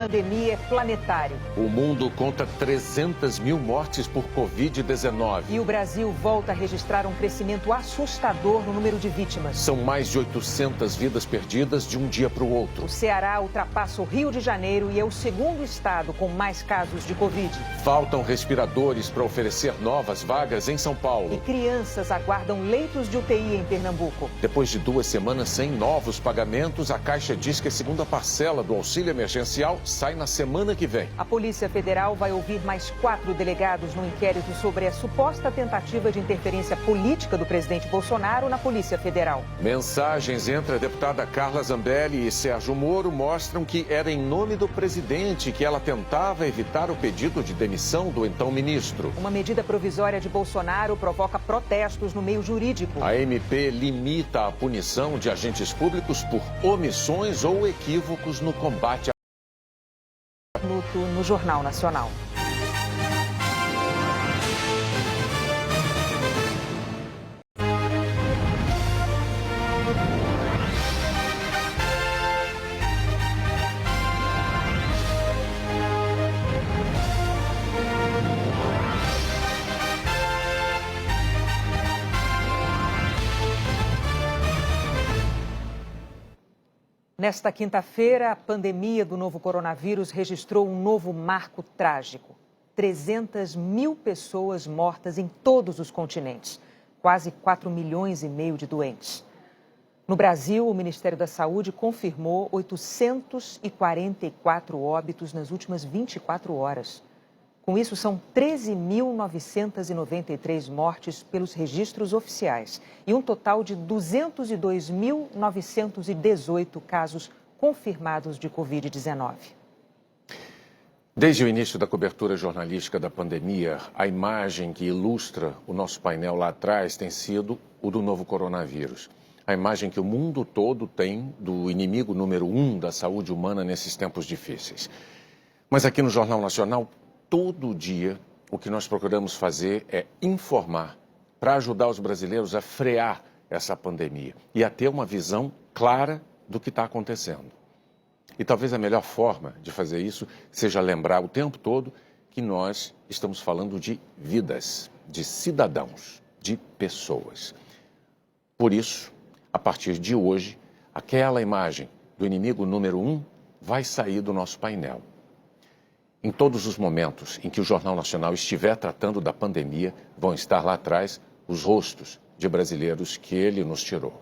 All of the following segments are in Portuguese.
Pandemia é planetário. O mundo conta 300 mil mortes por Covid-19. E o Brasil volta a registrar um crescimento assustador no número de vítimas. São mais de 800 vidas perdidas de um dia para o outro. O Ceará ultrapassa o Rio de Janeiro e é o segundo estado com mais casos de Covid. Faltam respiradores para oferecer novas vagas em São Paulo. E crianças aguardam leitos de UTI em Pernambuco. Depois de 2 semanas sem novos pagamentos, a Caixa diz que a segunda parcela do auxílio emergencial sai na semana que vem. A Polícia Federal vai ouvir mais 4 delegados no inquérito sobre a suposta tentativa de interferência política do presidente Bolsonaro na Polícia Federal. Mensagens entre a deputada Carla Zambelli e Sérgio Moro mostram que era em nome do presidente que ela tentava evitar o pedido de demissão do então ministro. Uma medida provisória de Bolsonaro provoca protestos no meio jurídico. A MP limita a punição de agentes públicos por omissões ou equívocos no combate no Jornal Nacional. Nesta quinta-feira, a pandemia do novo coronavírus registrou um novo marco trágico. 300 mil pessoas mortas em todos os continentes. Quase 4,5 milhões de doentes. No Brasil, o Ministério da Saúde confirmou 844 óbitos nas últimas 24 horas. Com isso, são 13.993 mortes pelos registros oficiais e um total de 202.918 casos confirmados de Covid-19. Desde o início da cobertura jornalística da pandemia, a imagem que ilustra o nosso painel lá atrás tem sido o do novo coronavírus. A imagem que o mundo todo tem do inimigo número 1 da saúde humana nesses tempos difíceis. Mas aqui no Jornal Nacional, todo dia, o que nós procuramos fazer é informar para ajudar os brasileiros a frear essa pandemia e a ter uma visão clara do que está acontecendo. E talvez a melhor forma de fazer isso seja lembrar o tempo todo que nós estamos falando de vidas, de cidadãos, de pessoas. Por isso, a partir de hoje, aquela imagem do inimigo número 1 vai sair do nosso painel. Em todos os momentos em que o Jornal Nacional estiver tratando da pandemia, vão estar lá atrás os rostos de brasileiros que ele nos tirou.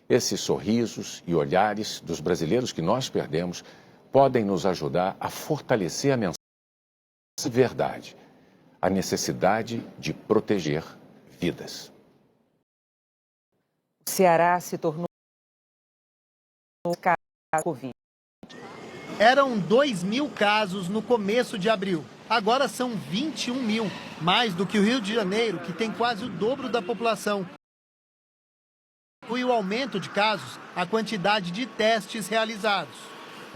Esses sorrisos e olhares dos brasileiros que nós perdemos podem nos ajudar a fortalecer a mensagem de verdade, a necessidade de proteger vidas. O Ceará se tornou caso de Covid. Eram 2.000 casos no começo de abril. Agora são 21 mil, mais do que o Rio de Janeiro, que tem quase o dobro da população. E o aumento de casos, a quantidade de testes realizados.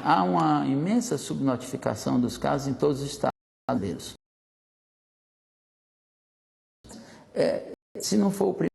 Há uma imensa subnotificação dos casos em todos os estados. Se não for o primeiro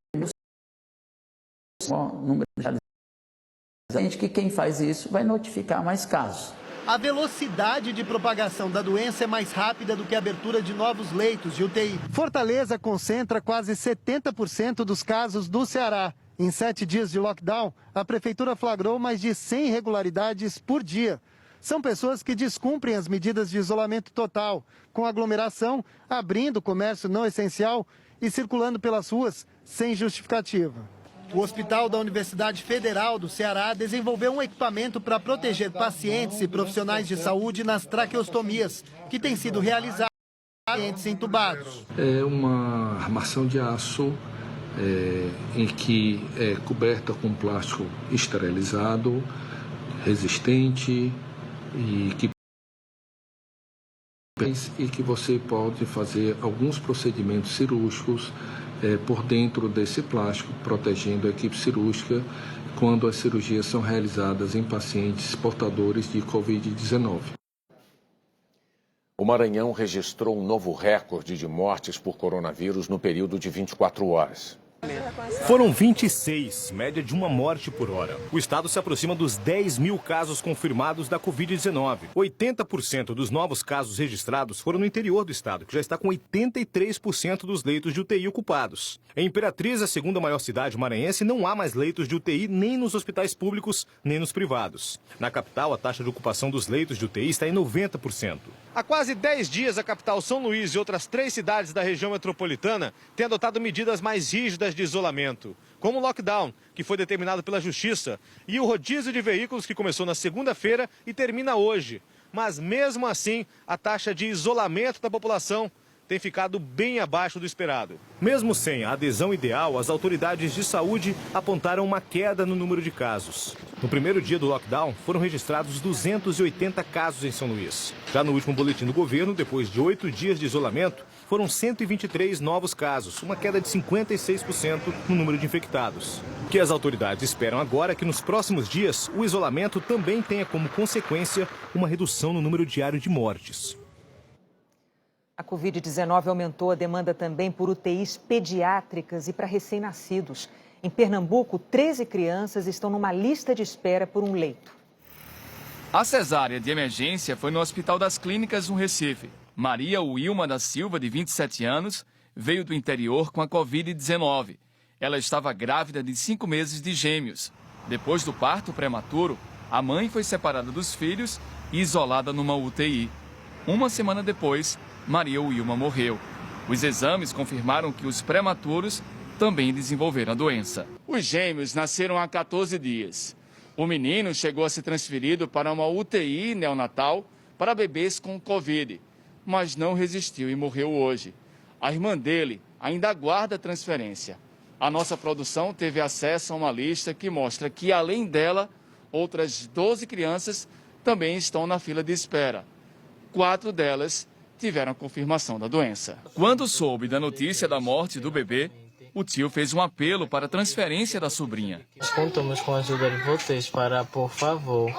número de realizados, que quem faz isso vai notificar mais casos. A velocidade de propagação da doença é mais rápida do que a abertura de novos leitos de UTI. Fortaleza concentra quase 70% dos casos do Ceará. Em 7 dias de lockdown, a prefeitura flagrou mais de 100 irregularidades por dia. São pessoas que descumprem as medidas de isolamento total, com aglomeração, abrindo comércio não essencial e circulando pelas ruas sem justificativa. O Hospital da Universidade Federal do Ceará desenvolveu um equipamento para proteger pacientes e profissionais de saúde nas traqueostomias, que tem sido realizado em pacientes entubados. É uma armação de aço em que é coberta com plástico esterilizado, resistente e que você pode fazer alguns procedimentos cirúrgicos por dentro desse plástico, protegendo a equipe cirúrgica quando as cirurgias são realizadas em pacientes portadores de Covid-19. O Maranhão registrou um novo recorde de mortes por coronavírus no período de 24 horas. Foram 26, média de uma morte por hora. O estado se aproxima dos 10 mil casos confirmados da Covid-19. 80% dos novos casos registrados foram no interior do estado, que já está com 83% dos leitos de UTI ocupados. Em Imperatriz, a segunda maior cidade maranhense, não há mais leitos de UTI nem nos hospitais públicos, nem nos privados. Na capital, a taxa de ocupação dos leitos de UTI está em 90%. Há quase 10 dias, a capital São Luís e outras 3 cidades da região metropolitana têm adotado medidas mais rígidas de isolamento, como o lockdown, que foi determinado pela Justiça, e o rodízio de veículos, que começou na segunda-feira e termina hoje. Mas, mesmo assim, a taxa de isolamento da população tem ficado bem abaixo do esperado. Mesmo sem a adesão ideal, as autoridades de saúde apontaram uma queda no número de casos. No primeiro dia do lockdown, foram registrados 280 casos em São Luís. Já no último boletim do governo, depois de 8 dias de isolamento, foram 123 novos casos, uma queda de 56% no número de infectados. O que as autoridades esperam agora é que nos próximos dias o isolamento também tenha como consequência uma redução no número diário de mortes. A Covid-19 aumentou a demanda também por UTIs pediátricas e para recém-nascidos. Em Pernambuco, 13 crianças estão numa lista de espera por um leito. A cesárea de emergência foi no Hospital das Clínicas, no Recife. Maria Wilma da Silva, de 27 anos, veio do interior com a Covid-19. Ela estava grávida de 5 meses de gêmeos. Depois do parto prematuro, a mãe foi separada dos filhos e isolada numa UTI. Uma semana depois, Maria Wilma morreu. Os exames confirmaram que os prematuros também desenvolveram a doença. Os gêmeos nasceram há 14 dias. O menino chegou a ser transferido para uma UTI neonatal para bebês com Covid, mas não resistiu e morreu hoje. A irmã dele ainda aguarda a transferência. A nossa produção teve acesso a uma lista que mostra que, além dela, outras 12 crianças também estão na fila de espera. 4 delas tiveram a confirmação da doença. Quando soube da notícia da morte do bebê, o tio fez um apelo para a transferência da sobrinha. Contamos com a ajuda de vocês para, por favor,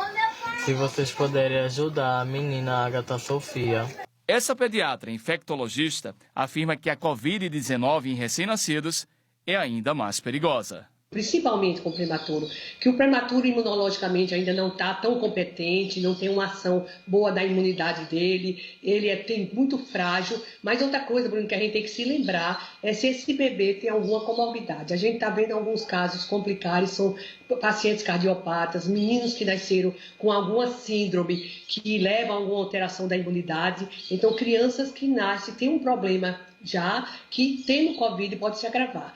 se vocês puderem ajudar a menina Agatha Sofia. Essa pediatra infectologista afirma que a Covid-19 em recém-nascidos é ainda mais perigosa. Principalmente com o prematuro, que o prematuro imunologicamente ainda não está tão competente, não tem uma ação boa da imunidade dele, ele tem muito frágil. Mas outra coisa, Bruno, que a gente tem que se lembrar é se esse bebê tem alguma comorbidade. A gente está vendo alguns casos complicados, são pacientes cardiopatas, meninos que nasceram com alguma síndrome que leva a alguma alteração da imunidade. Então, crianças que nascem têm um problema já que, tendo Covid, pode se agravar.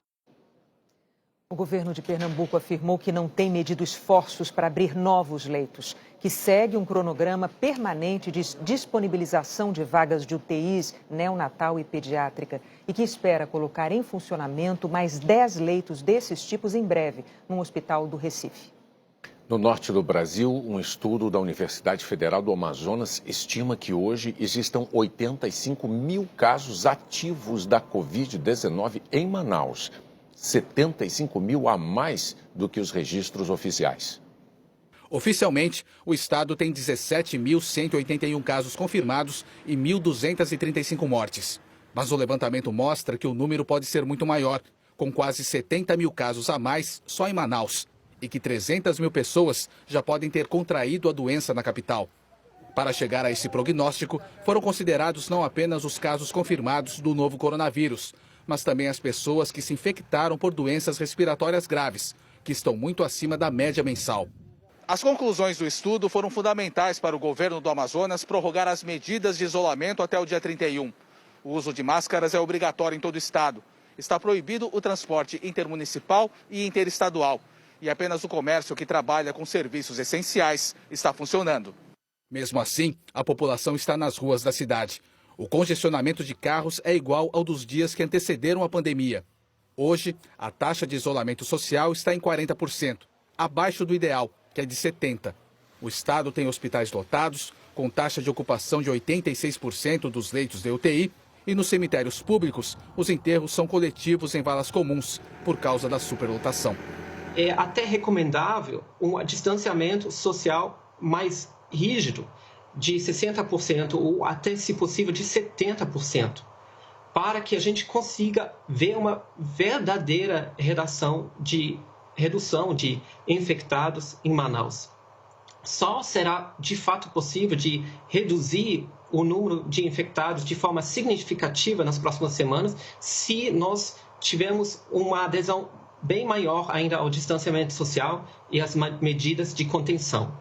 O governo de Pernambuco afirmou que não tem medido esforços para abrir novos leitos, que segue um cronograma permanente de disponibilização de vagas de UTIs neonatal e pediátrica e que espera colocar em funcionamento mais 10 leitos desses tipos em breve, num hospital do Recife. No norte do Brasil, um estudo da Universidade Federal do Amazonas estima que hoje existam 85 mil casos ativos da Covid-19 em Manaus. 75 mil a mais do que os registros oficiais. Oficialmente, o estado tem 17.181 casos confirmados e 1.235 mortes. Mas o levantamento mostra que o número pode ser muito maior, com quase 70 mil casos a mais só em Manaus, e que 300 mil pessoas já podem ter contraído a doença na capital. Para chegar a esse prognóstico, foram considerados não apenas os casos confirmados do novo coronavírus, mas também as pessoas que se infectaram por doenças respiratórias graves, que estão muito acima da média mensal. As conclusões do estudo foram fundamentais para o governo do Amazonas prorrogar as medidas de isolamento até o dia 31. O uso de máscaras é obrigatório em todo o estado. Está proibido o transporte intermunicipal e interestadual. E apenas o comércio que trabalha com serviços essenciais está funcionando. Mesmo assim, a população está nas ruas da cidade. O congestionamento de carros é igual ao dos dias que antecederam a pandemia. Hoje, a taxa de isolamento social está em 40%, abaixo do ideal, que é de 70%. O estado tem hospitais lotados, com taxa de ocupação de 86% dos leitos de UTI, e nos cemitérios públicos, os enterros são coletivos em valas comuns, por causa da superlotação. É até recomendável um distanciamento social mais rígido, de 60% ou até, se possível, de 70%, para que a gente consiga ver uma verdadeira redução de infectados em Manaus. Só será de fato possível de reduzir o número de infectados de forma significativa nas próximas semanas se nós tivermos uma adesão bem maior ainda ao distanciamento social e às medidas de contenção.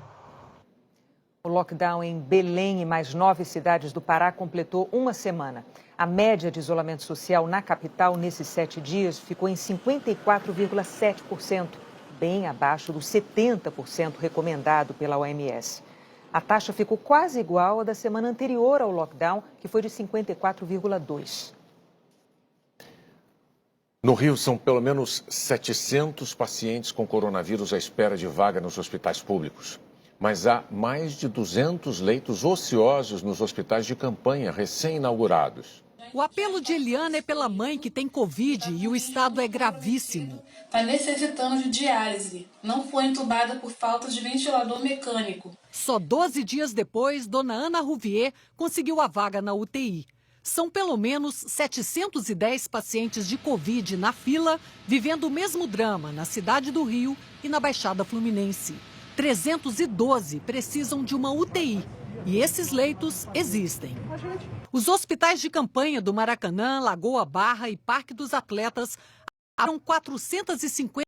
O lockdown em Belém e mais 9 cidades do Pará completou uma semana. A média de isolamento social na capital nesses 7 dias ficou em 54,7%, bem abaixo dos 70% recomendado pela OMS. A taxa ficou quase igual à da semana anterior ao lockdown, que foi de 54,2%. No Rio, são pelo menos 700 pacientes com coronavírus à espera de vaga nos hospitais públicos. Mas há mais de 200 leitos ociosos nos hospitais de campanha recém-inaugurados. O apelo de Eliana é pela mãe que tem Covid e o estado é gravíssimo. Está necessitando de diálise. Não foi entubada por falta de ventilador mecânico. Só 12 dias depois, dona Ana Rouvier conseguiu a vaga na UTI. São pelo menos 710 pacientes de Covid na fila, vivendo o mesmo drama na cidade do Rio e na Baixada Fluminense. 312 precisam de uma UTI e esses leitos existem. Os hospitais de campanha do Maracanã, Lagoa Barra e Parque dos Atletas abriram 450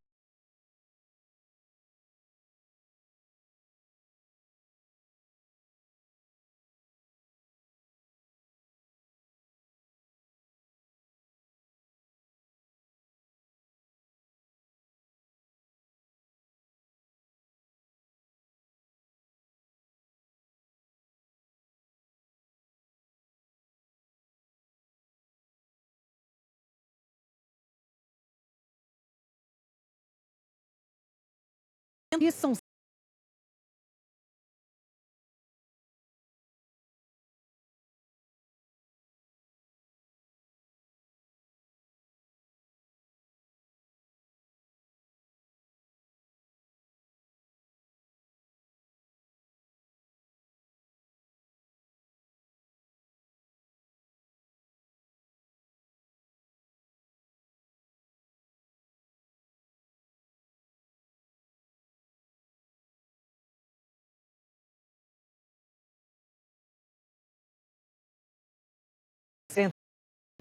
e são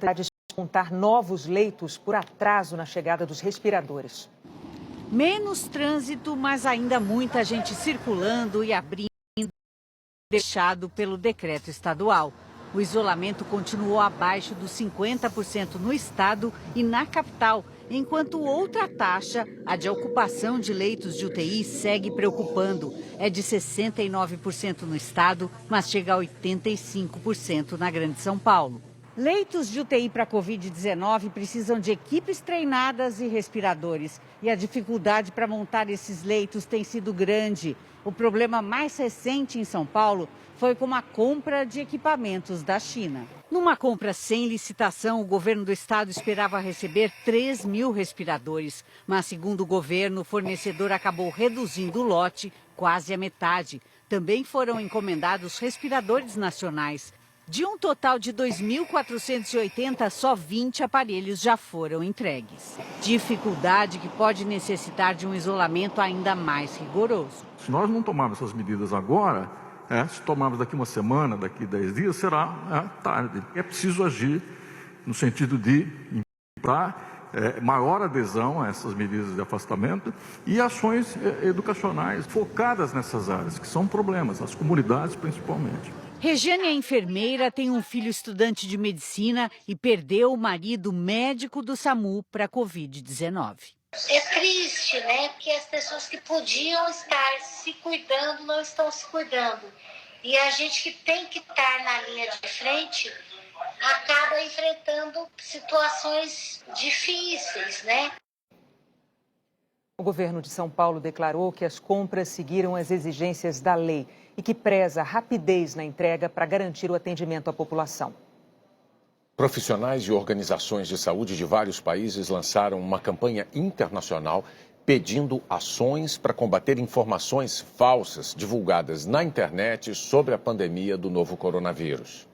a descontar novos leitos por atraso na chegada dos respiradores. Menos trânsito, mas ainda muita gente circulando e abrindo, deixado pelo decreto estadual. O isolamento continuou abaixo dos 50% no estado e na capital, enquanto outra taxa, a de ocupação de leitos de UTI, segue preocupando. É de 69% no estado, mas chega a 85% na Grande São Paulo. Leitos de UTI para Covid-19 precisam de equipes treinadas e respiradores. E a dificuldade para montar esses leitos tem sido grande. O problema mais recente em São Paulo foi com a compra de equipamentos da China. Numa compra sem licitação, o governo do estado esperava receber 3 mil respiradores. Mas, segundo o governo, o fornecedor acabou reduzindo o lote quase a metade. Também foram encomendados respiradores nacionais. De um total de 2.480, só 20 aparelhos já foram entregues. Dificuldade que pode necessitar de um isolamento ainda mais rigoroso. Se nós não tomarmos essas medidas agora, se tomarmos daqui uma semana, daqui 10 dias, será tarde. É preciso agir no sentido de implantar maior adesão a essas medidas de afastamento e ações educacionais focadas nessas áreas, que são problemas, nas comunidades principalmente. Regiane é enfermeira, tem um filho estudante de medicina e perdeu o marido médico do SAMU para a Covid-19. É triste, né? Porque as pessoas que podiam estar se cuidando não estão se cuidando. E a gente que tem que estar na linha de frente acaba enfrentando situações difíceis, né? O governo de São Paulo declarou que as compras seguiram as exigências da lei e que preza a rapidez na entrega para garantir o atendimento à população. Profissionais e organizações de saúde de vários países lançaram uma campanha internacional pedindo ações para combater informações falsas divulgadas na internet sobre a pandemia do novo coronavírus.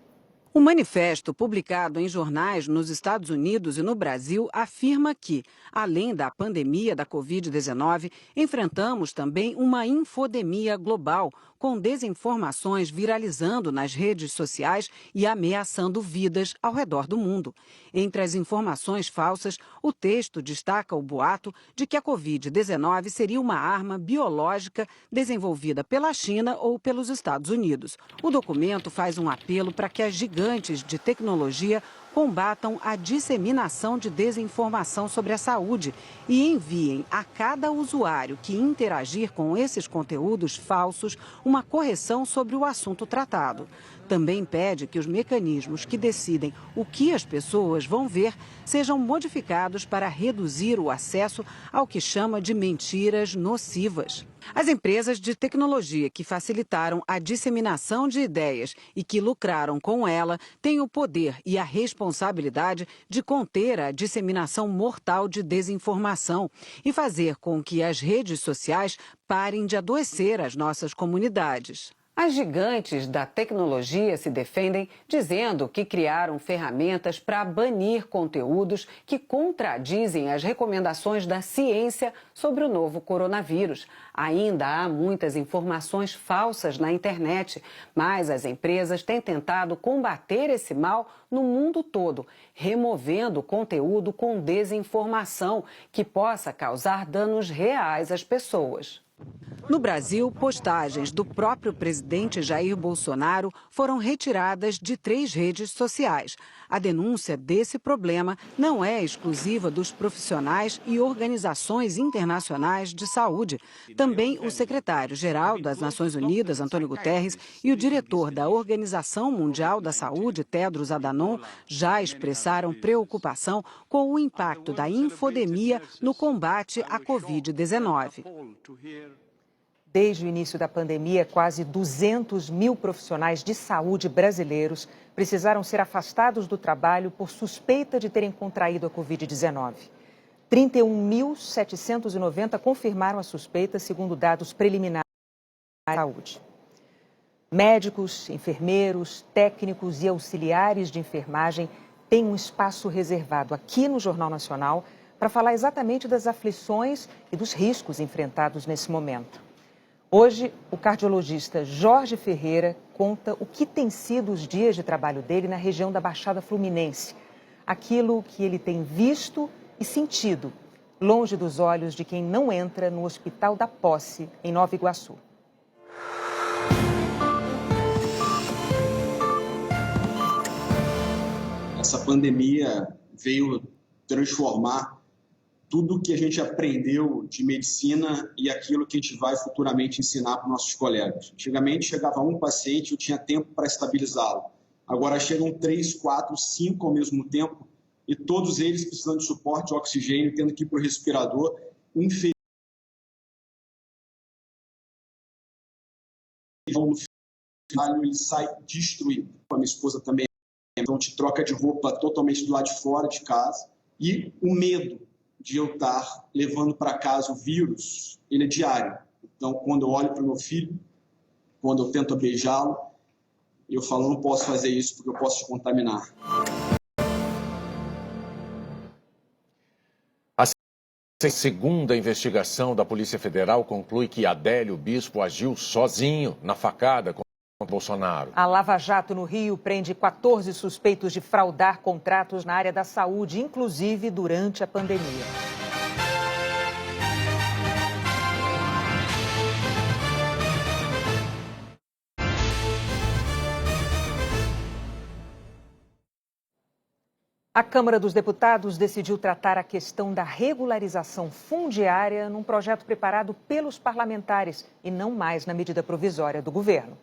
O manifesto, publicado em jornais nos Estados Unidos e no Brasil, afirma que, além da pandemia da Covid-19, enfrentamos também uma infodemia global, com desinformações viralizando nas redes sociais e ameaçando vidas ao redor do mundo. Entre as informações falsas, o texto destaca o boato de que a Covid-19 seria uma arma biológica desenvolvida pela China ou pelos Estados Unidos. O documento faz um apelo para que as gigantes de tecnologia combatam a disseminação de desinformação sobre a saúde e enviem a cada usuário que interagir com esses conteúdos falsos uma correção sobre o assunto tratado. Também pede que os mecanismos que decidem o que as pessoas vão ver sejam modificados para reduzir o acesso ao que chama de mentiras nocivas. As empresas de tecnologia que facilitaram a disseminação de ideias e que lucraram com ela têm o poder e a responsabilidade de conter a disseminação mortal de desinformação e fazer com que as redes sociais parem de adoecer as nossas comunidades. As gigantes da tecnologia se defendem dizendo que criaram ferramentas para banir conteúdos que contradizem as recomendações da ciência sobre o novo coronavírus. Ainda há muitas informações falsas na internet, mas as empresas têm tentado combater esse mal no mundo todo, removendo conteúdo com desinformação que possa causar danos reais às pessoas. No Brasil, postagens do próprio presidente Jair Bolsonaro foram retiradas de 3 redes sociais. A denúncia desse problema não é exclusiva dos profissionais e organizações internacionais de saúde. Também o secretário-geral das Nações Unidas, Antônio Guterres, e o diretor da Organização Mundial da Saúde, Tedros Adhanom, já expressaram preocupação com o impacto da infodemia no combate à Covid-19. Desde o início da pandemia, quase 200 mil profissionais de saúde brasileiros precisaram ser afastados do trabalho por suspeita de terem contraído a Covid-19. 31.790 confirmaram a suspeita, segundo dados preliminares da saúde. Médicos, enfermeiros, técnicos e auxiliares de enfermagem têm um espaço reservado aqui no Jornal Nacional para falar exatamente das aflições e dos riscos enfrentados nesse momento. Hoje, o cardiologista Jorge Ferreira conta o que tem sido os dias de trabalho dele na região da Baixada Fluminense. Aquilo que ele tem visto e sentido, longe dos olhos de quem não entra no Hospital da Posse, em Nova Iguaçu. Essa pandemia veio transformar tudo que a gente aprendeu de medicina e aquilo que a gente vai futuramente ensinar para os nossos colegas. Antigamente chegava um paciente e eu tinha tempo para estabilizá-lo. Agora chegam 3, 4, 5 ao mesmo tempo e todos eles precisando de suporte de oxigênio, tendo que ir para o respirador. Infelizmente, no final ele sai destruído. A minha esposa também, então te troca de roupa totalmente do lado de fora de casa e o medo de eu estar levando para casa o vírus, ele é diário. Então, quando eu olho para o meu filho, quando eu tento beijá-lo, eu falo, não posso fazer isso porque eu posso te contaminar. A segunda investigação da Polícia Federal conclui que Adélio Bispo agiu sozinho na facada contra Bolsonaro. A Lava Jato no Rio prende 14 suspeitos de fraudar contratos na área da saúde, inclusive durante a pandemia. A Câmara dos Deputados decidiu tratar a questão da regularização fundiária num projeto preparado pelos parlamentares e não mais na medida provisória do governo.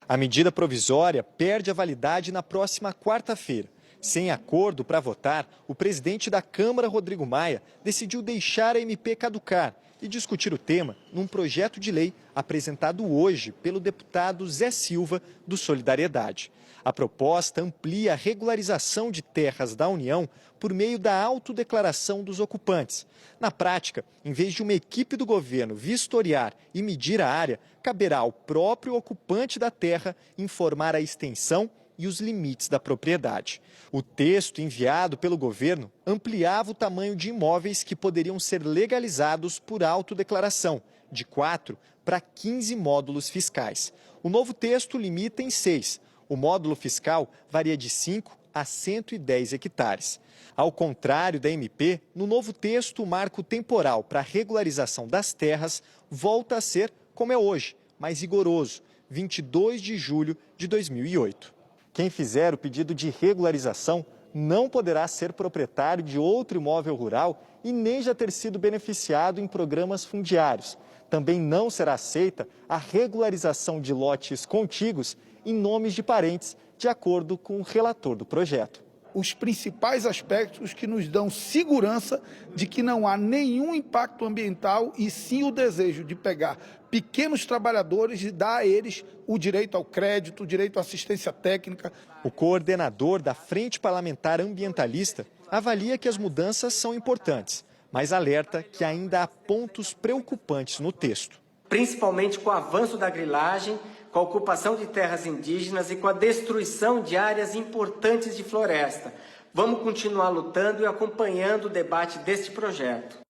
A medida provisória perde a validade na próxima quarta-feira. Sem acordo para votar, o presidente da Câmara, Rodrigo Maia, decidiu deixar a MP caducar e discutir o tema num projeto de lei apresentado hoje pelo deputado Zé Silva, do Solidariedade. A proposta amplia a regularização de terras da União por meio da autodeclaração dos ocupantes. Na prática, em vez de uma equipe do governo vistoriar e medir a área, caberá ao próprio ocupante da terra informar a extensão e os limites da propriedade. O texto enviado pelo governo ampliava o tamanho de imóveis que poderiam ser legalizados por autodeclaração, de 4 para 15 módulos fiscais. O novo texto limita em 6. O módulo fiscal varia de 5 a 110 hectares. Ao contrário da MP, no novo texto, o marco temporal para a regularização das terras volta a ser, como é hoje, mais rigoroso, 22 de julho de 2008. Quem fizer o pedido de regularização não poderá ser proprietário de outro imóvel rural e nem já ter sido beneficiado em programas fundiários. Também não será aceita a regularização de lotes contíguos em nomes de parentes, de acordo com o relator do projeto. Os principais aspectos que nos dão segurança de que não há nenhum impacto ambiental e sim o desejo de pegar pequenos trabalhadores e dar a eles o direito ao crédito, o direito à assistência técnica. O coordenador da Frente Parlamentar Ambientalista avalia que as mudanças são importantes, mas alerta que ainda há pontos preocupantes no texto. Principalmente com o avanço da grilagem, com a ocupação de terras indígenas e com a destruição de áreas importantes de floresta. Vamos continuar lutando e acompanhando o debate deste projeto.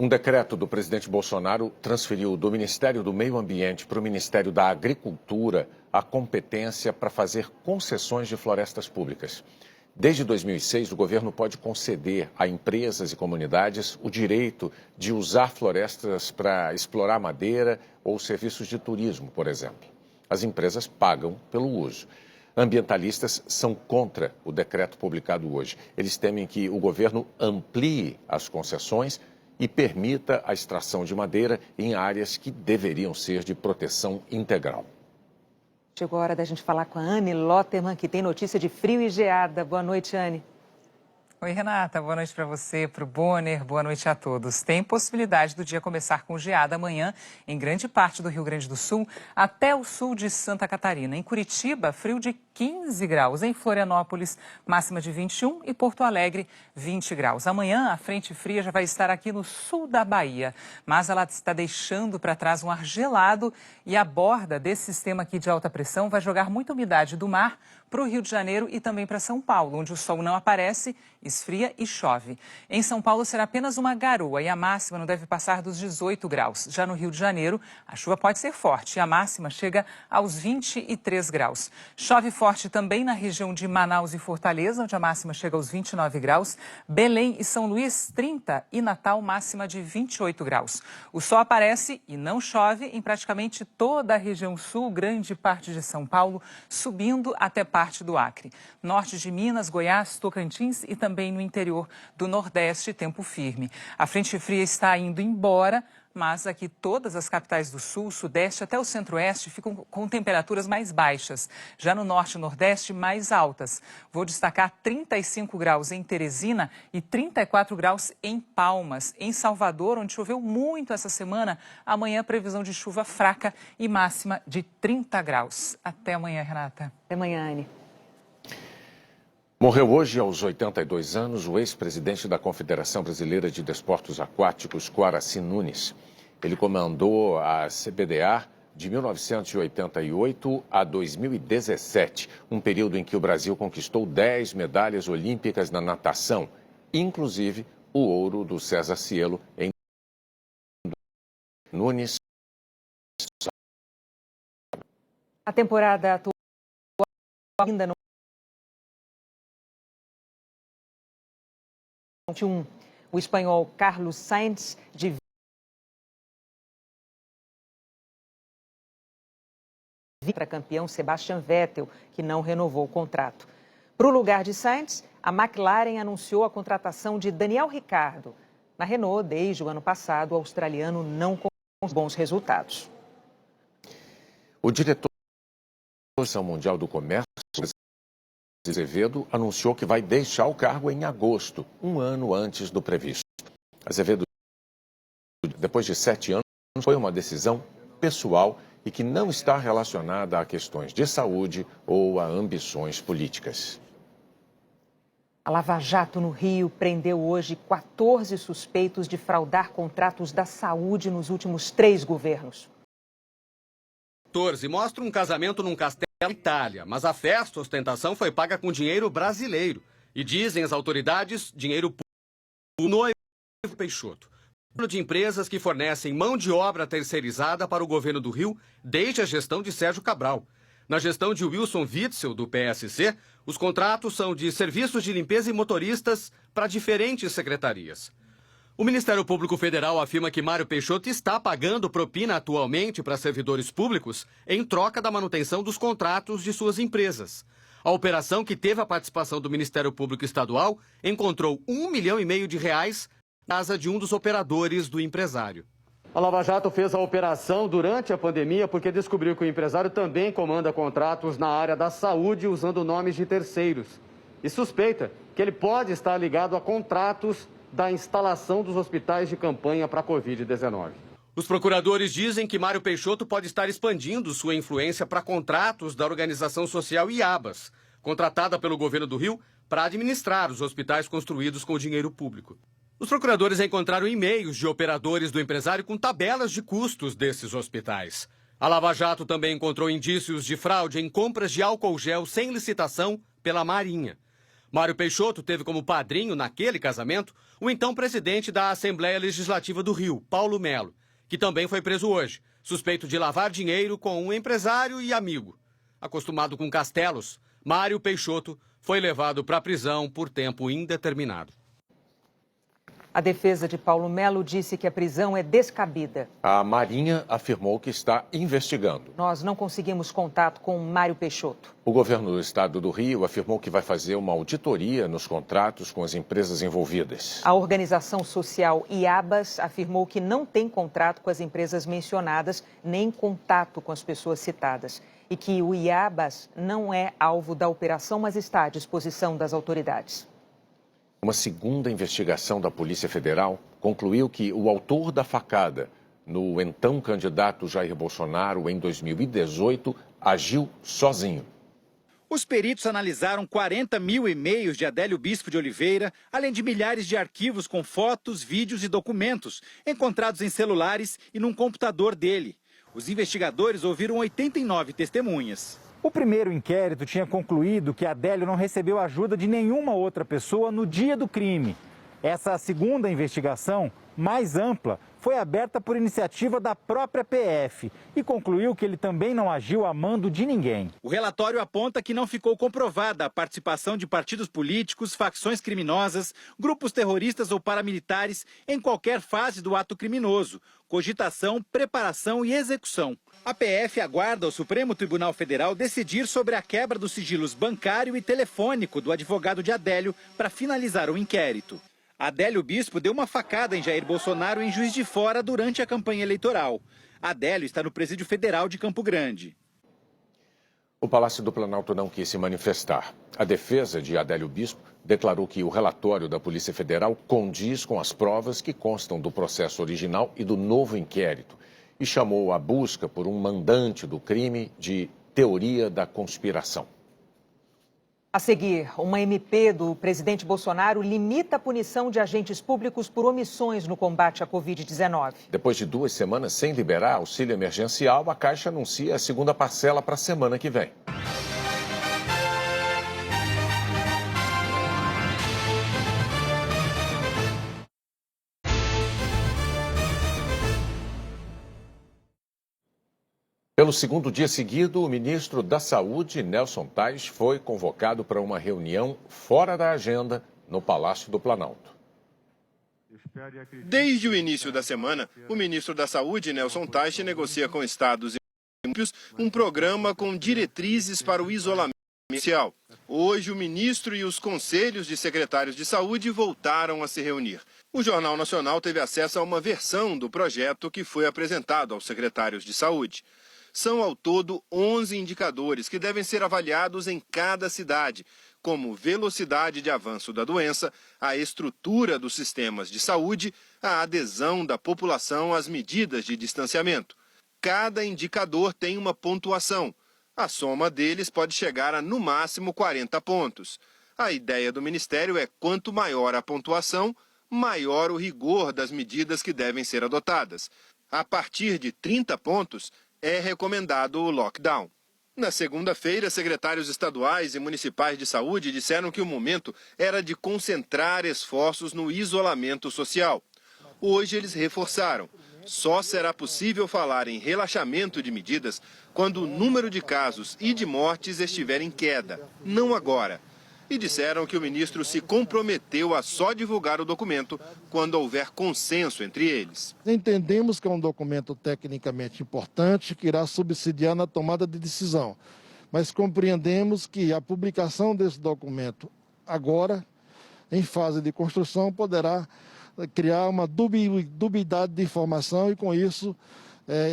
Um decreto do presidente Bolsonaro transferiu do Ministério do Meio Ambiente para o Ministério da Agricultura a competência para fazer concessões de florestas públicas. Desde 2006, o governo pode conceder a empresas e comunidades o direito de usar florestas para explorar madeira ou serviços de turismo, por exemplo. As empresas pagam pelo uso. Ambientalistas são contra o decreto publicado hoje. Eles temem que o governo amplie as concessões e permita a extração de madeira em áreas que deveriam ser de proteção integral. Chegou a hora da gente falar com a Anne Lotterman, que tem notícia de frio e geada. Boa noite, Anne. Oi, Renata. Boa noite para você, para o Bonner. Boa noite a todos. Tem possibilidade do dia começar com geada amanhã em grande parte do Rio Grande do Sul, até o sul de Santa Catarina. Em Curitiba, frio de 15 graus. Em Florianópolis, máxima de 21 e Porto Alegre, 20 graus. Amanhã, a frente fria já vai estar aqui no sul da Bahia, mas ela está deixando para trás um ar gelado e a borda desse sistema aqui de alta pressão vai jogar muita umidade do mar para o Rio de Janeiro e também para São Paulo, onde o sol não aparece, esfria e chove. Em São Paulo será apenas uma garoa e a máxima não deve passar dos 18 graus. Já no Rio de Janeiro, a chuva pode ser forte e a máxima chega aos 23 graus. Chove forte também na região de Manaus e Fortaleza, onde a máxima chega aos 29 graus. Belém e São Luís, 30 e Natal, máxima de 28 graus. O sol aparece e não chove em praticamente toda a região sul, grande parte de São Paulo, subindo até parte do Acre. Norte de Minas, Goiás, Tocantins e também no interior do Nordeste, tempo firme. A frente fria está indo embora, mas aqui todas as capitais do Sul, Sudeste até o Centro-Oeste ficam com temperaturas mais baixas. Já no Norte e Nordeste, mais altas. Vou destacar 35 graus em Teresina e 34 graus em Palmas. Em Salvador, onde choveu muito essa semana, amanhã previsão de chuva fraca e máxima de 30 graus. Até amanhã, Renata. Até amanhã, Anne. Morreu hoje, aos 82 anos, o ex-presidente da Confederação Brasileira de Desportos Aquáticos, Coaraci Nunes. Ele comandou a CBDA de 1988 a 2017, um período em que o Brasil conquistou 10 medalhas olímpicas na natação, inclusive o ouro do César Cielo em Nunes. A temporada atual ainda não. O espanhol Carlos Sainz, de para campeão Sebastian Vettel, que não renovou o contrato. Para o lugar de Sainz, a McLaren anunciou a contratação de Daniel Ricciardo. Na Renault, desde o ano passado, o australiano não conseguiu bons resultados. O diretor da Organização Mundial do Comércio, Azevedo, anunciou que vai deixar o cargo em agosto, um ano antes do previsto. Azevedo depois de 7 anos, foi uma decisão pessoal e que não está relacionada a questões de saúde ou a ambições políticas. A Lava Jato, no Rio, prendeu hoje 14 suspeitos de fraudar contratos da saúde nos últimos 3 governos. 14 mostra um casamento num castelo na Itália, mas a festa, ostentação, foi paga com dinheiro brasileiro. E dizem as autoridades, dinheiro público noivo Peixoto. De empresas que fornecem mão de obra terceirizada para o governo do Rio desde a gestão de Sérgio Cabral. Na gestão de Wilson Witzel, do PSC, os contratos são de serviços de limpeza e motoristas para diferentes secretarias. O Ministério Público Federal afirma que Mário Peixoto está pagando propina atualmente para servidores públicos em troca da manutenção dos contratos de suas empresas. A operação, que teve a participação do Ministério Público Estadual, encontrou R$1,5 milhão na casa de um dos operadores do empresário. A Lava Jato fez a operação durante a pandemia porque descobriu que o empresário também comanda contratos na área da saúde usando nomes de terceiros. E suspeita que ele pode estar ligado a contratos da instalação dos hospitais de campanha para a Covid-19. Os procuradores dizem que Mário Peixoto pode estar expandindo sua influência para contratos da organização social IABAS, contratada pelo governo do Rio para administrar os hospitais construídos com dinheiro público. Os procuradores encontraram e-mails de operadores do empresário com tabelas de custos desses hospitais. A Lava Jato também encontrou indícios de fraude em compras de álcool gel sem licitação pela Marinha. Mário Peixoto teve como padrinho, naquele casamento, o então presidente da Assembleia Legislativa do Rio, Paulo Melo, que também foi preso hoje, suspeito de lavar dinheiro com um empresário e amigo. Acostumado com castelos, Mário Peixoto foi levado para a prisão por tempo indeterminado. A defesa de Paulo Melo disse que a prisão é descabida. A Marinha afirmou que está investigando. Nós não conseguimos contato com Mário Peixoto. O governo do estado do Rio afirmou que vai fazer uma auditoria nos contratos com as empresas envolvidas. A organização social IABAS afirmou que não tem contrato com as empresas mencionadas, nem contato com as pessoas citadas. E que o IABAS não é alvo da operação, mas está à disposição das autoridades. Uma segunda investigação da Polícia Federal concluiu que o autor da facada no então candidato Jair Bolsonaro em 2018 agiu sozinho. Os peritos analisaram 40 mil e-mails de Adélio Bispo de Oliveira, além de milhares de arquivos com fotos, vídeos e documentos encontrados em celulares e num computador dele. Os investigadores ouviram 89 testemunhas. O primeiro inquérito tinha concluído que Adélio não recebeu ajuda de nenhuma outra pessoa no dia do crime. Essa segunda investigação, mais ampla, foi aberta por iniciativa da própria PF e concluiu que ele também não agiu a mando de ninguém. O relatório aponta que não ficou comprovada a participação de partidos políticos, facções criminosas, grupos terroristas ou paramilitares em qualquer fase do ato criminoso, cogitação, preparação e execução. A PF aguarda o Supremo Tribunal Federal decidir sobre a quebra dos sigilos bancário e telefônico do advogado de Adélio para finalizar o inquérito. Adélio Bispo deu uma facada em Jair Bolsonaro em Juiz de Fora durante a campanha eleitoral. Adélio está no Presídio Federal de Campo Grande. O Palácio do Planalto não quis se manifestar. A defesa de Adélio Bispo declarou que o relatório da Polícia Federal condiz com as provas que constam do processo original e do novo inquérito e chamou a busca por um mandante do crime de teoria da conspiração. A seguir, uma MP do presidente Bolsonaro limita a punição de agentes públicos por omissões no combate à Covid-19. Depois de 2 semanas sem liberar auxílio emergencial, a Caixa anuncia a segunda parcela para a semana que vem. Pelo segundo dia seguido, o ministro da Saúde, Nelson Tais, foi convocado para uma reunião fora da agenda no Palácio do Planalto. Desde o início da semana, o ministro da Saúde, Nelson Tais, negocia com estados e municípios um programa com diretrizes para o isolamento social. Hoje, o ministro e os conselhos de secretários de saúde voltaram a se reunir. O Jornal Nacional teve acesso a uma versão do projeto que foi apresentado aos secretários de saúde. São ao todo 11 indicadores que devem ser avaliados em cada cidade, como velocidade de avanço da doença, a estrutura dos sistemas de saúde, a adesão da população às medidas de distanciamento. Cada indicador tem uma pontuação. A soma deles pode chegar a, no máximo, 40 pontos. A ideia do Ministério é quanto maior a pontuação, maior o rigor das medidas que devem ser adotadas. A partir de 30 pontos, é recomendado o lockdown. Na segunda-feira, secretários estaduais e municipais de saúde disseram que o momento era de concentrar esforços no isolamento social. Hoje eles reforçaram. Só será possível falar em relaxamento de medidas quando o número de casos e de mortes estiver em queda, não agora. E disseram que o ministro se comprometeu a só divulgar o documento quando houver consenso entre eles. Entendemos que é um documento tecnicamente importante que irá subsidiar na tomada de decisão, mas compreendemos que a publicação desse documento agora, em fase de construção, poderá criar uma dubiedade de informação e, com isso,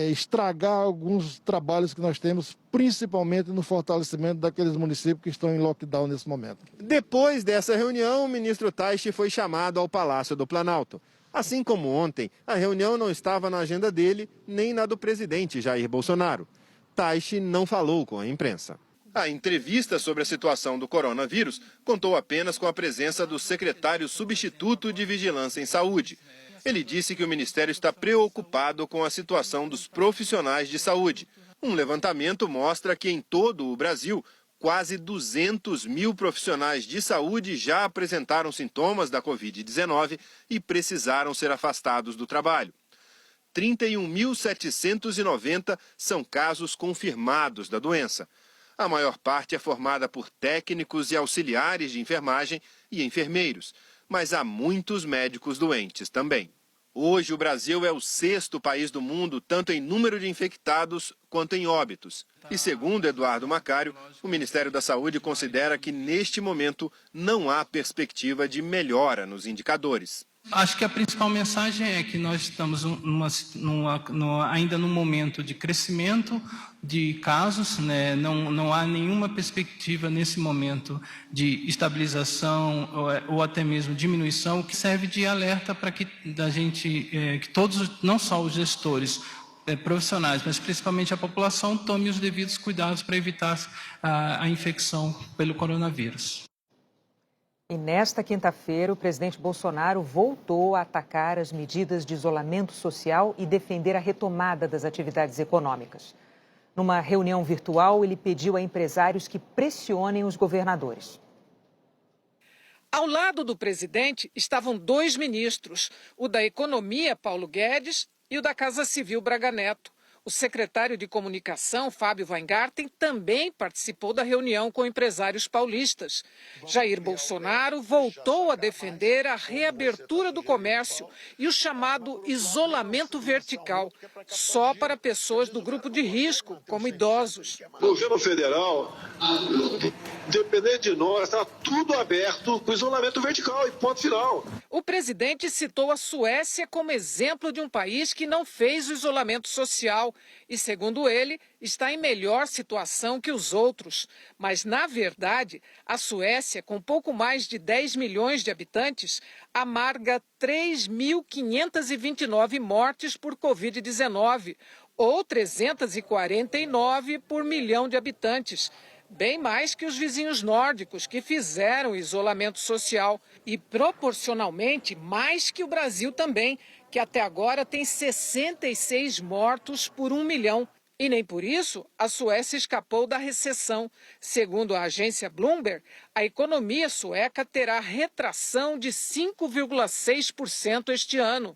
estragar alguns trabalhos que nós temos, principalmente no fortalecimento daqueles municípios que estão em lockdown nesse momento. Depois dessa reunião, o ministro Taishi foi chamado ao Palácio do Planalto. Assim como ontem, a reunião não estava na agenda dele nem na do presidente Jair Bolsonaro. Taishi não falou com a imprensa. A entrevista sobre a situação do coronavírus contou apenas com a presença do secretário substituto de Vigilância em Saúde. Ele disse que o Ministério está preocupado com a situação dos profissionais de saúde. Um levantamento mostra que em todo o Brasil, quase 200 mil profissionais de saúde já apresentaram sintomas da Covid-19 e precisaram ser afastados do trabalho. 31.790 são casos confirmados da doença. A maior parte é formada por técnicos e auxiliares de enfermagem e enfermeiros, mas há muitos médicos doentes também. Hoje, o Brasil é o 6º país do mundo, tanto em número de infectados quanto em óbitos. E segundo Eduardo Macário, o Ministério da Saúde considera que, neste momento, não há perspectiva de melhora nos indicadores. Acho que a principal mensagem é que nós estamos ainda num momento de crescimento de casos, né? Não há nenhuma perspectiva nesse momento de estabilização ou até mesmo diminuição, o que serve de alerta para que que todos, não só os gestores profissionais, mas principalmente a população, tome os devidos cuidados para evitar a infecção pelo coronavírus. E nesta quinta-feira, o presidente Bolsonaro voltou a atacar as medidas de isolamento social e defender a retomada das atividades econômicas. Numa reunião virtual, ele pediu a empresários que pressionem os governadores. Ao lado do presidente estavam 2 ministros, o da Economia, Paulo Guedes, e o da Casa Civil, Braga Neto. O secretário de Comunicação, Fábio Weingarten, também participou da reunião com empresários paulistas. Jair Bolsonaro voltou a defender a reabertura do comércio e o chamado isolamento vertical, só para pessoas do grupo de risco, como idosos. O governo federal, dependendo de nós, está tudo aberto com isolamento vertical e ponto final. O presidente citou a Suécia como exemplo de um país que não fez o isolamento social e, segundo ele, está em melhor situação que os outros. Mas, na verdade, a Suécia, com pouco mais de 10 milhões de habitantes, amarga 3.529 mortes por Covid-19, ou 349 por milhão de habitantes. Bem mais que os vizinhos nórdicos, que fizeram isolamento social. E, proporcionalmente, mais que o Brasil também, que até agora tem 66 mortos por 1 milhão. E nem por isso a Suécia escapou da recessão. Segundo a agência Bloomberg, a economia sueca terá retração de 5,6% este ano.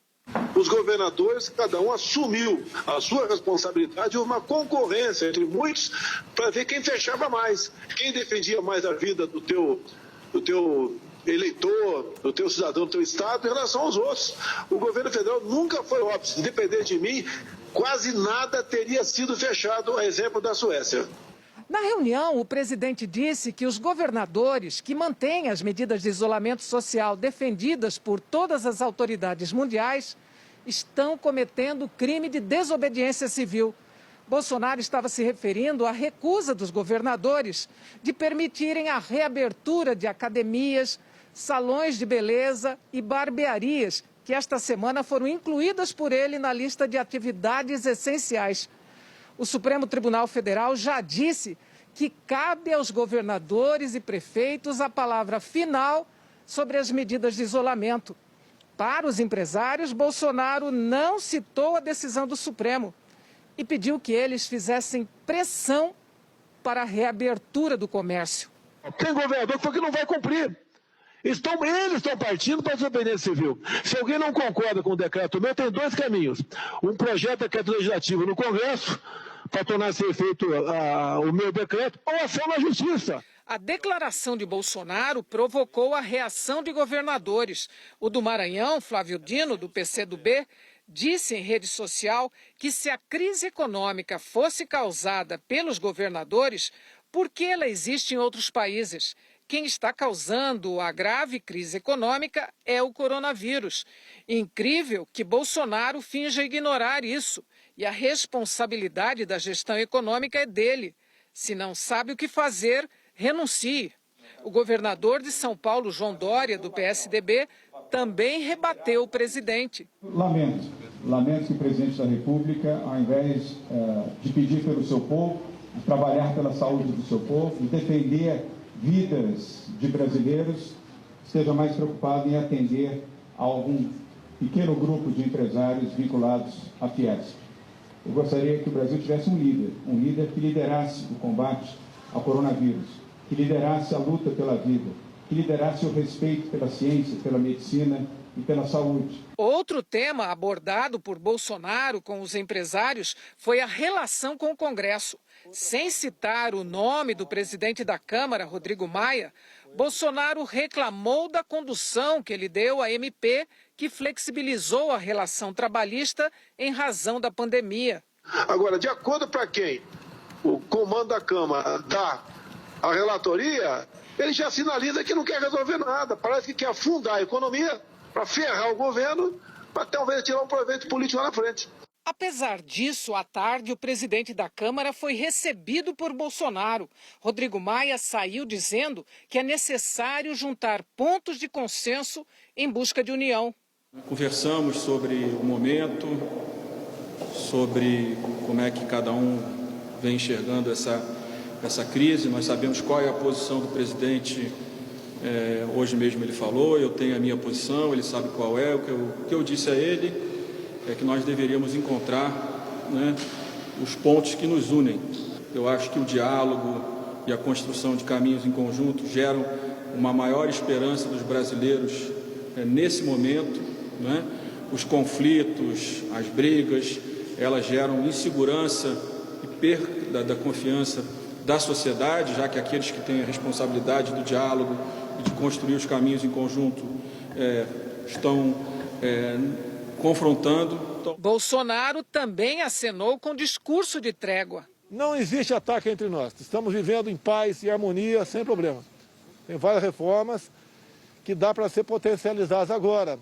Os governadores, cada um assumiu a sua responsabilidade, uma concorrência entre muitos para ver quem fechava mais, quem defendia mais a vida do teu eleitor, do teu cidadão, do teu estado em relação aos outros. O governo federal nunca foi óbvio, se depender de mim, quase nada teria sido fechado, a exemplo da Suécia. Na reunião, o presidente disse que os governadores que mantêm as medidas de isolamento social defendidas por todas as autoridades mundiais estão cometendo crime de desobediência civil. Bolsonaro estava se referindo à recusa dos governadores de permitirem a reabertura de academias, salões de beleza e barbearias, que esta semana foram incluídas por ele na lista de atividades essenciais. O Supremo Tribunal Federal já disse que cabe aos governadores e prefeitos a palavra final sobre as medidas de isolamento. Para os empresários, Bolsonaro não citou a decisão do Supremo e pediu que eles fizessem pressão para a reabertura do comércio. Tem governador que falou que não vai cumprir. Eles estão partindo para a desobediência civil. Se alguém não concorda com o decreto meu, tem dois caminhos. Um projeto de decreto legislativo no Congresso, para tornar-se efeito o meu decreto, ou ação na Justiça. A declaração de Bolsonaro provocou a reação de governadores. O do Maranhão, Flávio Dino, do PCdoB, disse em rede social que se a crise econômica fosse causada pelos governadores, por que ela existe em outros países? Quem está causando a grave crise econômica é o coronavírus. Incrível que Bolsonaro finja ignorar isso. E a responsabilidade da gestão econômica é dele. Se não sabe o que fazer, renuncie. O governador de São Paulo, João Dória, do PSDB, também rebateu o presidente. Lamento que o presidente da República, ao invés de pedir pelo seu povo, de trabalhar pela saúde do seu povo, de defender vidas de brasileiros, esteja mais preocupado em atender a algum pequeno grupo de empresários vinculados à Fiesp. Eu gostaria que o Brasil tivesse um líder que liderasse o combate ao coronavírus, que liderasse a luta pela vida, que liderasse o respeito pela ciência, pela medicina e pela saúde. Outro tema abordado por Bolsonaro com os empresários foi a relação com o Congresso. Sem citar o nome do presidente da Câmara, Rodrigo Maia, Bolsonaro reclamou da condução que ele deu à MP, que flexibilizou a relação trabalhista em razão da pandemia. Agora, de acordo para quem o comando da Câmara dá a relatoria, ele já sinaliza que não quer resolver nada. Parece que quer afundar a economia para ferrar o governo, para talvez tirar um proveito político lá na frente. Apesar disso, à tarde, o presidente da Câmara foi recebido por Bolsonaro. Rodrigo Maia saiu dizendo que é necessário juntar pontos de consenso em busca de união. Conversamos sobre o momento, sobre como é que cada um vem enxergando essa crise. Nós sabemos qual é a posição do presidente. Hoje mesmo ele falou, eu tenho a minha posição, ele sabe qual é. O que eu disse a ele é que nós deveríamos encontrar, os pontos que nos unem. Eu acho que o diálogo e a construção de caminhos em conjunto geram uma maior esperança dos brasileiros nesse momento. Os conflitos, as brigas, elas geram insegurança e perda da confiança da sociedade, já que aqueles que têm a responsabilidade do diálogo e de construir os caminhos em conjunto estão confrontando. Bolsonaro também acenou com discurso de trégua. Não existe ataque entre nós. Estamos vivendo em paz e harmonia, sem problema. Tem várias reformas que dá para ser potencializadas agora.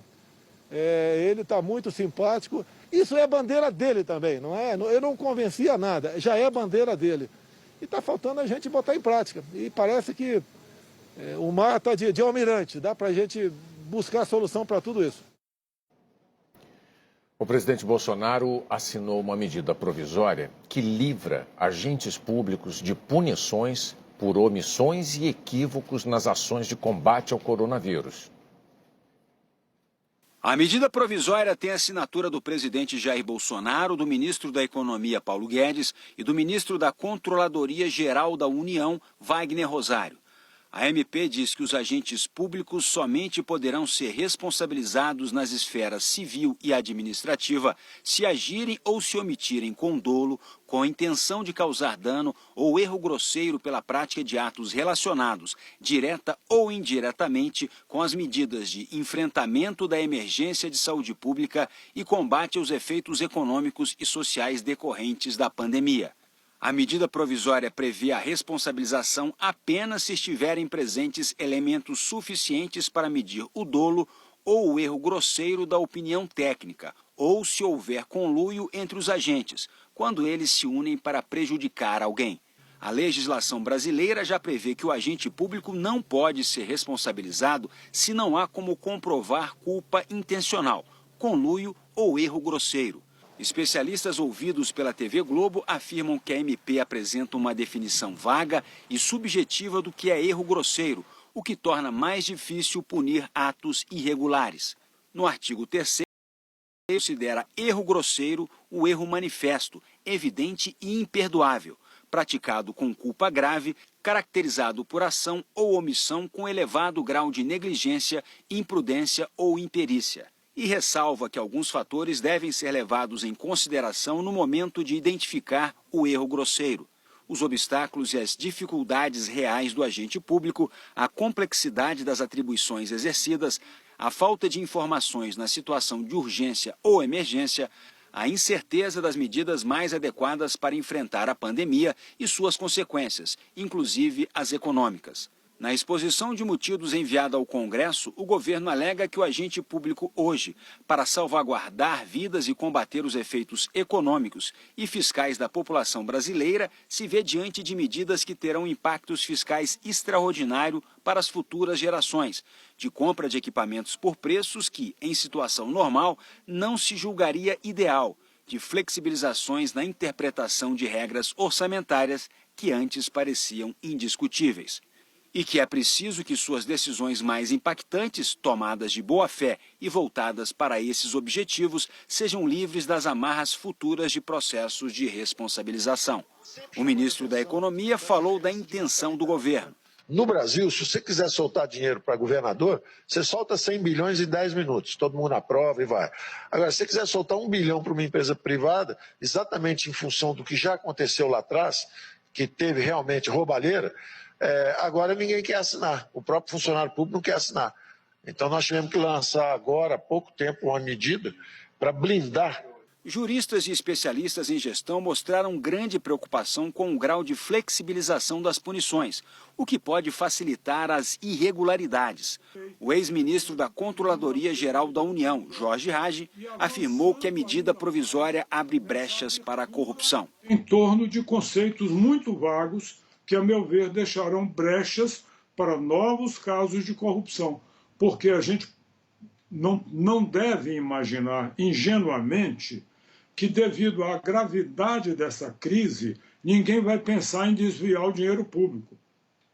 Ele está muito simpático. Isso é bandeira dele também, não é? Eu não convencia nada, já é bandeira dele. E está faltando a gente botar em prática. E parece que o mar está de almirante, dá para a gente buscar solução para tudo isso. O presidente Bolsonaro assinou uma medida provisória que livra agentes públicos de punições por omissões e equívocos nas ações de combate ao coronavírus. A medida provisória tem a assinatura do presidente Jair Bolsonaro, do ministro da Economia, Paulo Guedes, e do ministro da Controladoria Geral da União, Wagner Rosário. A MP diz que os agentes públicos somente poderão ser responsabilizados nas esferas civil e administrativa se agirem ou se omitirem com dolo, com a intenção de causar dano ou erro grosseiro pela prática de atos relacionados, direta ou indiretamente, com as medidas de enfrentamento da emergência de saúde pública e combate aos efeitos econômicos e sociais decorrentes da pandemia. A medida provisória prevê a responsabilização apenas se estiverem presentes elementos suficientes para medir o dolo ou o erro grosseiro da opinião técnica ou se houver conluio entre os agentes, quando eles se unem para prejudicar alguém. A legislação brasileira já prevê que o agente público não pode ser responsabilizado se não há como comprovar culpa intencional, conluio ou erro grosseiro. Especialistas ouvidos pela TV Globo afirmam que a MP apresenta uma definição vaga e subjetiva do que é erro grosseiro, o que torna mais difícil punir atos irregulares. No artigo 3º, considera erro grosseiro o erro manifesto, evidente e imperdoável, praticado com culpa grave, caracterizado por ação ou omissão com elevado grau de negligência, imprudência ou imperícia. E ressalva que alguns fatores devem ser levados em consideração no momento de identificar o erro grosseiro. Os obstáculos e as dificuldades reais do agente público, a complexidade das atribuições exercidas, a falta de informações na situação de urgência ou emergência, a incerteza das medidas mais adequadas para enfrentar a pandemia e suas consequências, inclusive as econômicas. Na exposição de motivos enviada ao Congresso, o governo alega que o agente público hoje, para salvaguardar vidas e combater os efeitos econômicos e fiscais da população brasileira, se vê diante de medidas que terão impactos fiscais extraordinários para as futuras gerações, de compra de equipamentos por preços que, em situação normal, não se julgaria ideal, de flexibilizações na interpretação de regras orçamentárias que antes pareciam indiscutíveis. E que é preciso que suas decisões mais impactantes, tomadas de boa fé e voltadas para esses objetivos, sejam livres das amarras futuras de processos de responsabilização. O ministro da Economia falou da intenção do governo. No Brasil, se você quiser soltar dinheiro para governador, você solta 100 bilhões em 10 minutos, todo mundo aprova e vai. Agora, se você quiser soltar 1 bilhão para uma empresa privada, exatamente em função do que já aconteceu lá atrás, que teve realmente roubalheira, agora ninguém quer assinar, o próprio funcionário público não quer assinar. Então nós tivemos que lançar agora, há pouco tempo, uma medida para blindar. Juristas e especialistas em gestão mostraram grande preocupação com o grau de flexibilização das punições, o que pode facilitar as irregularidades. O ex-ministro da Controladoria Geral da União, Jorge Hage, afirmou que a medida provisória abre brechas para a corrupção. Em torno de conceitos muito vagos, que, a meu ver, deixarão brechas para novos casos de corrupção, porque a gente não deve imaginar ingenuamente que, devido à gravidade dessa crise, ninguém vai pensar em desviar o dinheiro público.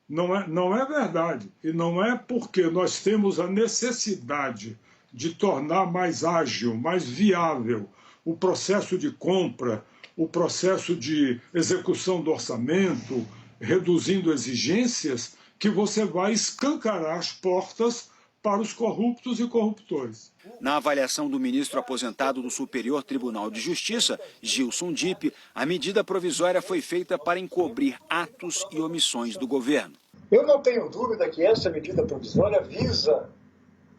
Não é verdade, e não é porque nós temos a necessidade de tornar mais ágil, mais viável o processo de compra, o processo de execução do orçamento, reduzindo exigências, que você vai escancarar as portas para os corruptos e corruptores. Na avaliação do ministro aposentado do Superior Tribunal de Justiça, Gilson Dipp, a medida provisória foi feita para encobrir atos e omissões do governo. Eu não tenho dúvida que essa medida provisória visa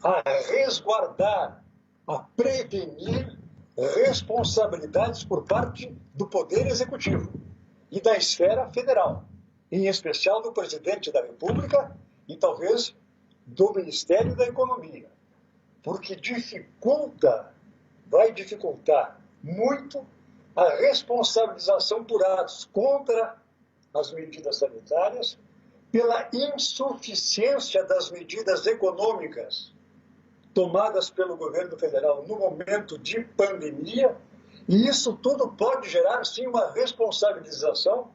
a resguardar, a prevenir responsabilidades por parte do Poder Executivo e da esfera federal, em especial do Presidente da República e talvez do Ministério da Economia, porque vai dificultar muito a responsabilização por atos contra as medidas sanitárias, pela insuficiência das medidas econômicas tomadas pelo governo federal no momento de pandemia, e isso tudo pode gerar, sim, uma responsabilização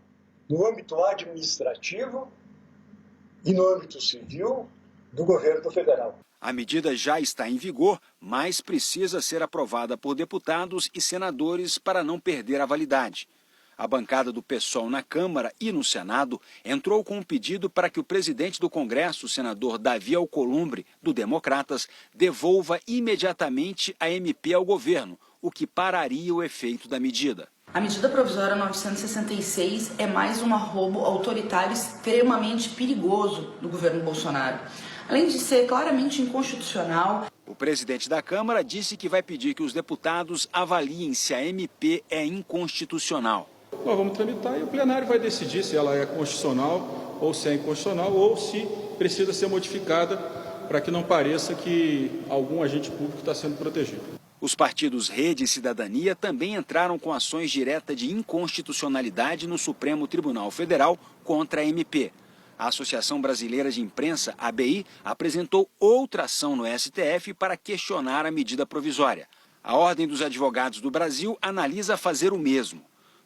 no âmbito administrativo e no âmbito civil do governo federal. A medida já está em vigor, mas precisa ser aprovada por deputados e senadores para não perder a validade. A bancada do PSOL na Câmara e no Senado entrou com um pedido para que o presidente do Congresso, o senador Davi Alcolumbre, do Democratas, devolva imediatamente a MP ao governo, o que pararia o efeito da medida. A medida provisória 966 é mais um arrobo autoritário extremamente perigoso do governo Bolsonaro. Além de ser claramente inconstitucional. O presidente da Câmara disse que vai pedir que os deputados avaliem se a MP é inconstitucional. Nós vamos tramitar e o plenário vai decidir se ela é constitucional ou se é inconstitucional ou se precisa ser modificada para que não pareça que algum agente público está sendo protegido. Os partidos Rede e Cidadania também entraram com ações diretas de inconstitucionalidade no Supremo Tribunal Federal contra a MP. A Associação Brasileira de Imprensa, ABI, apresentou outra ação no STF para questionar a medida provisória. A Ordem dos Advogados do Brasil analisa fazer o mesmo.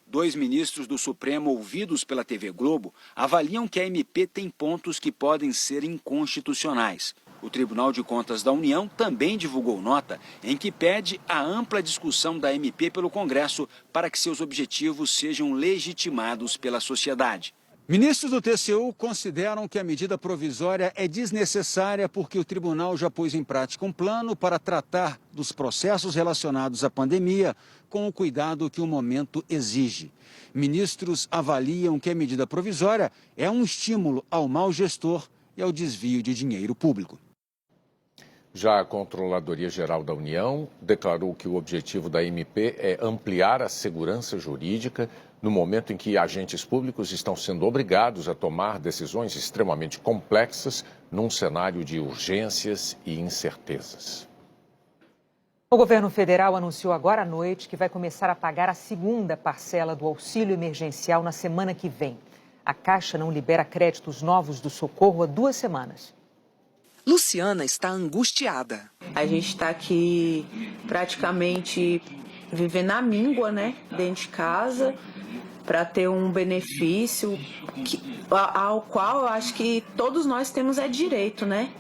2 ministros do Supremo ouvidos pela TV Globo avaliam que a MP tem pontos que podem ser inconstitucionais. O Tribunal de Contas da União também divulgou nota em que pede a ampla discussão da MP pelo Congresso para que seus objetivos sejam legitimados pela sociedade. Ministros do TCU consideram que a medida provisória é desnecessária porque o tribunal já pôs em prática um plano para tratar dos processos relacionados à pandemia com o cuidado que o momento exige. Ministros avaliam que a medida provisória é um estímulo ao mau gestor e ao desvio de dinheiro público. Já a Controladoria Geral da União declarou que o objetivo da MP é ampliar a segurança jurídica no momento em que agentes públicos estão sendo obrigados a tomar decisões extremamente complexas num cenário de urgências e incertezas. O governo federal anunciou agora à noite que vai começar a pagar a segunda parcela do auxílio emergencial na semana que vem. A Caixa não libera créditos novos do socorro há 2 semanas. Luciana está angustiada. A gente está aqui praticamente vivendo a míngua, né? Dentro de casa, para ter um benefício ao qual eu acho que todos nós temos direito, né?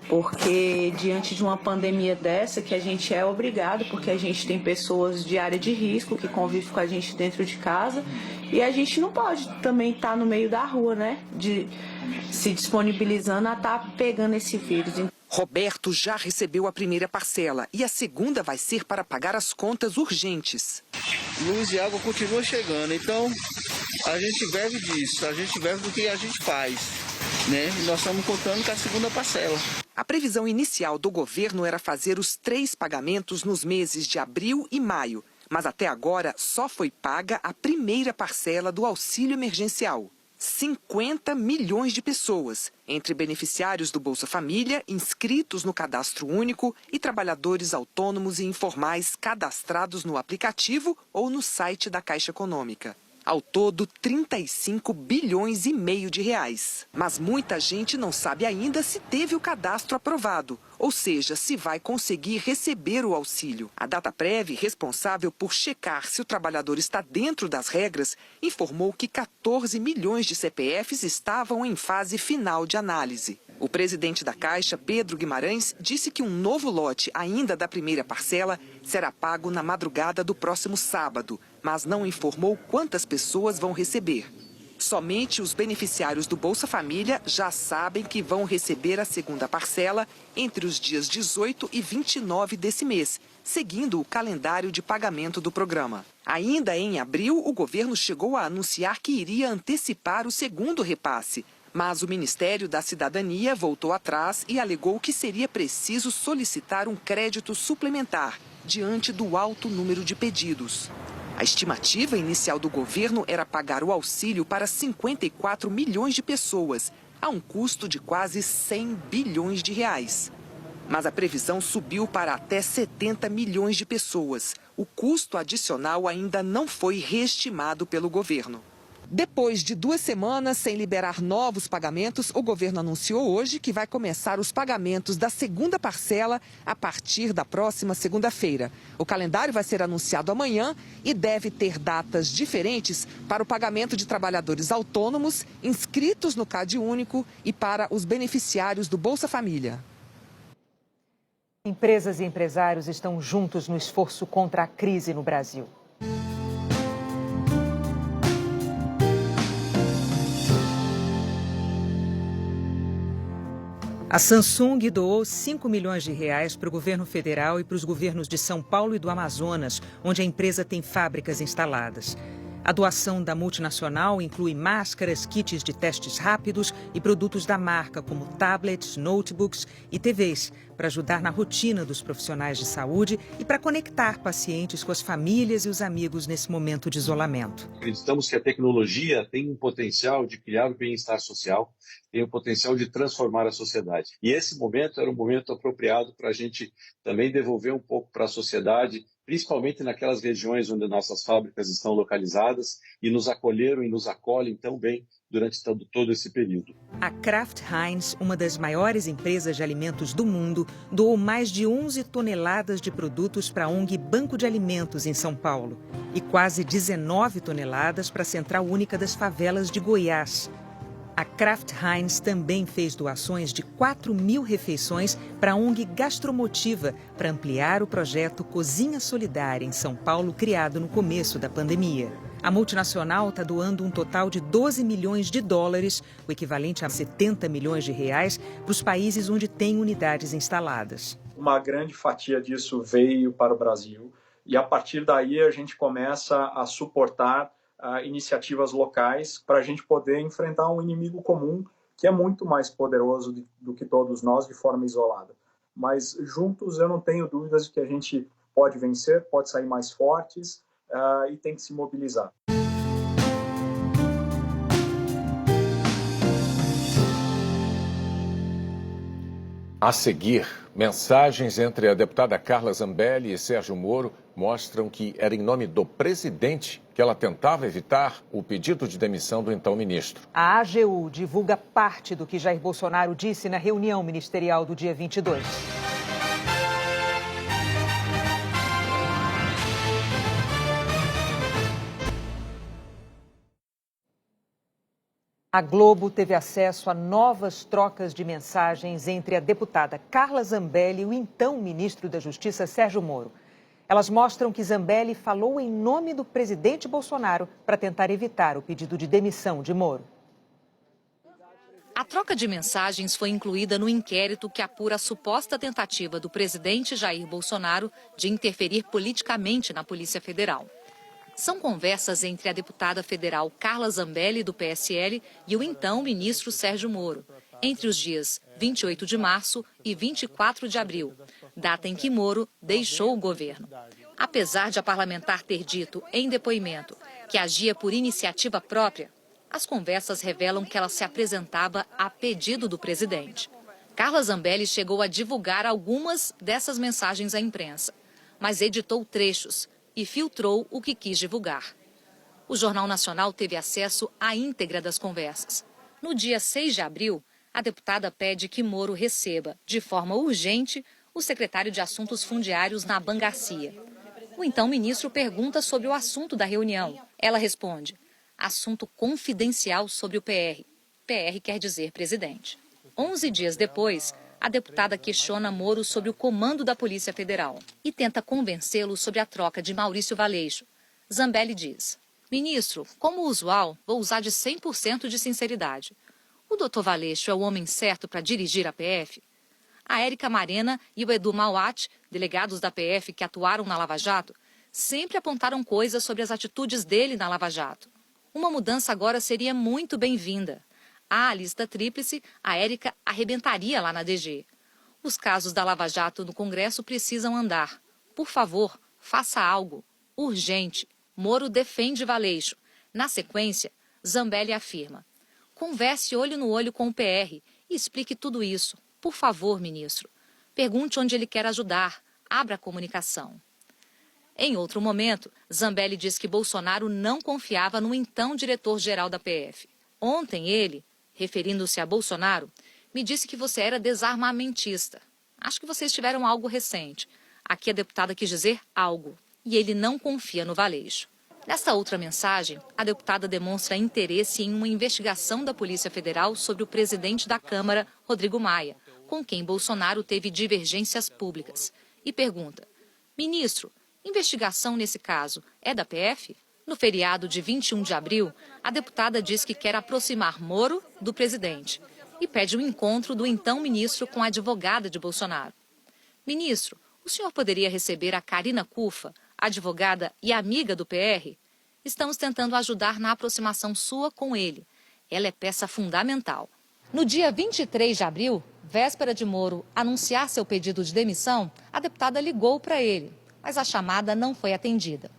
Porque diante de uma pandemia dessa, que a gente é obrigado, porque a gente tem pessoas de área de risco que convivem com a gente dentro de casa, e a gente não pode também estar no meio da rua, né? Se disponibilizando a estar pegando esse vírus. Roberto já recebeu a primeira parcela e a segunda vai ser para pagar as contas urgentes. Luz e água continuam chegando, então a gente vive disso, a gente vive do que a gente faz, né? E nós estamos contando com a segunda parcela. A previsão inicial do governo era fazer os 3 pagamentos nos meses de abril e maio, mas até agora só foi paga a primeira parcela do auxílio emergencial. 50 milhões de pessoas, entre beneficiários do Bolsa Família, inscritos no Cadastro Único e trabalhadores autônomos e informais cadastrados no aplicativo ou no site da Caixa Econômica. Ao todo, 35 bilhões e meio de reais. Mas muita gente não sabe ainda se teve o cadastro aprovado, ou seja, se vai conseguir receber o auxílio. A Dataprev, responsável por checar se o trabalhador está dentro das regras, informou que 14 milhões de CPFs estavam em fase final de análise. O presidente da Caixa, Pedro Guimarães, disse que um novo lote, ainda da primeira parcela, será pago na madrugada do próximo sábado, mas não informou quantas pessoas vão receber. Somente os beneficiários do Bolsa Família já sabem que vão receber a segunda parcela entre os dias 18 e 29 desse mês, seguindo o calendário de pagamento do programa. Ainda em abril, o governo chegou a anunciar que iria antecipar o segundo repasse, mas o Ministério da Cidadania voltou atrás e alegou que seria preciso solicitar um crédito suplementar diante do alto número de pedidos. A estimativa inicial do governo era pagar o auxílio para 54 milhões de pessoas, a um custo de quase 100 bilhões de reais. Mas a previsão subiu para até 70 milhões de pessoas. O custo adicional ainda não foi reestimado pelo governo. Depois de 2 semanas sem liberar novos pagamentos, o governo anunciou hoje que vai começar os pagamentos da segunda parcela a partir da próxima segunda-feira. O calendário vai ser anunciado amanhã e deve ter datas diferentes para o pagamento de trabalhadores autônomos inscritos no Cade Único e para os beneficiários do Bolsa Família. Empresas e empresários estão juntos no esforço contra a crise no Brasil. A Samsung doou 5 milhões de reais para o governo federal e para os governos de São Paulo e do Amazonas, onde a empresa tem fábricas instaladas. A doação da multinacional inclui máscaras, kits de testes rápidos e produtos da marca, como tablets, notebooks e TVs, para ajudar na rotina dos profissionais de saúde e para conectar pacientes com as famílias e os amigos nesse momento de isolamento. Acreditamos que a tecnologia tem um potencial de criar o bem-estar social, tem o potencial de transformar a sociedade. E esse momento era um momento apropriado para a gente também devolver um pouco para a sociedade, principalmente naquelas regiões onde nossas fábricas estão localizadas e nos acolheram e nos acolhem tão bem durante todo esse período. A Kraft Heinz, uma das maiores empresas de alimentos do mundo, doou mais de 11 toneladas de produtos para a ONG Banco de Alimentos em São Paulo e quase 19 toneladas para a Central Única das Favelas de Goiás. A Kraft Heinz também fez doações de 4.000 refeições para a ONG Gastromotiva para ampliar o projeto Cozinha Solidária em São Paulo, criado no começo da pandemia. A multinacional está doando um total de 12 milhões de dólares, o equivalente a 70 milhões de reais, para os países onde tem unidades instaladas. Uma grande fatia disso veio para o Brasil e a partir daí a gente começa a suportar iniciativas locais para a gente poder enfrentar um inimigo comum que é muito mais poderoso do que todos nós de forma isolada. Mas juntos eu não tenho dúvidas de que a gente pode vencer, pode sair mais fortes e tem que se mobilizar. A seguir, mensagens entre a deputada Carla Zambelli e Sérgio Moro mostram que era em nome do presidente que ela tentava evitar o pedido de demissão do então ministro. A AGU divulga parte do que Jair Bolsonaro disse na reunião ministerial do dia 22. A Globo teve acesso a novas trocas de mensagens entre a deputada Carla Zambelli e o então ministro da Justiça, Sérgio Moro. Elas mostram que Zambelli falou em nome do presidente Bolsonaro para tentar evitar o pedido de demissão de Moro. A troca de mensagens foi incluída no inquérito que apura a suposta tentativa do presidente Jair Bolsonaro de interferir politicamente na Polícia Federal. São conversas entre a deputada federal Carla Zambelli, do PSL, e o então ministro Sérgio Moro, entre os dias 28 de março e 24 de abril, data em que Moro deixou o governo. Apesar de a parlamentar ter dito em depoimento que agia por iniciativa própria, as conversas revelam que ela se apresentava a pedido do presidente. Carla Zambelli chegou a divulgar algumas dessas mensagens à imprensa, mas editou trechos e filtrou o que quis divulgar. O Jornal Nacional teve acesso à íntegra das conversas. No dia 6 de abril, a deputada pede que Moro receba, de forma urgente, o secretário de Assuntos Fundiários, Naban Garcia. O então ministro pergunta sobre o assunto da reunião. Ela responde: assunto confidencial sobre o PR. PR quer dizer presidente. 11 dias depois, a deputada questiona Moro sobre o comando da Polícia Federal e tenta convencê-lo sobre a troca de Maurício Valeixo. Zambelli diz: ministro, como usual, vou usar de 100% de sinceridade. O doutor Valeixo é o homem certo para dirigir a PF? A Érica Marena e o Edu Mauat, delegados da PF que atuaram na Lava Jato, sempre apontaram coisas sobre as atitudes dele na Lava Jato. Uma mudança agora seria muito bem-vinda. À lista tríplice, a Érica arrebentaria lá na DG. Os casos da Lava Jato no Congresso precisam andar. Por favor, faça algo. Urgente. Moro defende Valeixo. Na sequência, Zambelli afirma: converse olho no olho com o PR e explique tudo isso. Por favor, ministro. Pergunte onde ele quer ajudar. Abra a comunicação. Em outro momento, Zambelli diz que Bolsonaro não confiava no então diretor-geral da PF. Ontem ele, referindo-se a Bolsonaro, me disse que você era desarmamentista. Acho que vocês tiveram algo recente. Aqui a deputada quis dizer algo. E ele não confia no Valeixo. Nesta outra mensagem, a deputada demonstra interesse em uma investigação da Polícia Federal sobre o presidente da Câmara, Rodrigo Maia, com quem Bolsonaro teve divergências públicas. E pergunta: ministro, investigação nesse caso é da PF? No feriado de 21 de abril, a deputada diz que quer aproximar Moro do presidente e pede o encontro do então ministro com a advogada de Bolsonaro. Ministro, o senhor poderia receber a Karina Cufa, advogada e amiga do PR? Estamos tentando ajudar na aproximação sua com ele. Ela é peça fundamental. No dia 23 de abril, véspera de Moro anunciar seu pedido de demissão, a deputada ligou para ele, mas a chamada não foi atendida.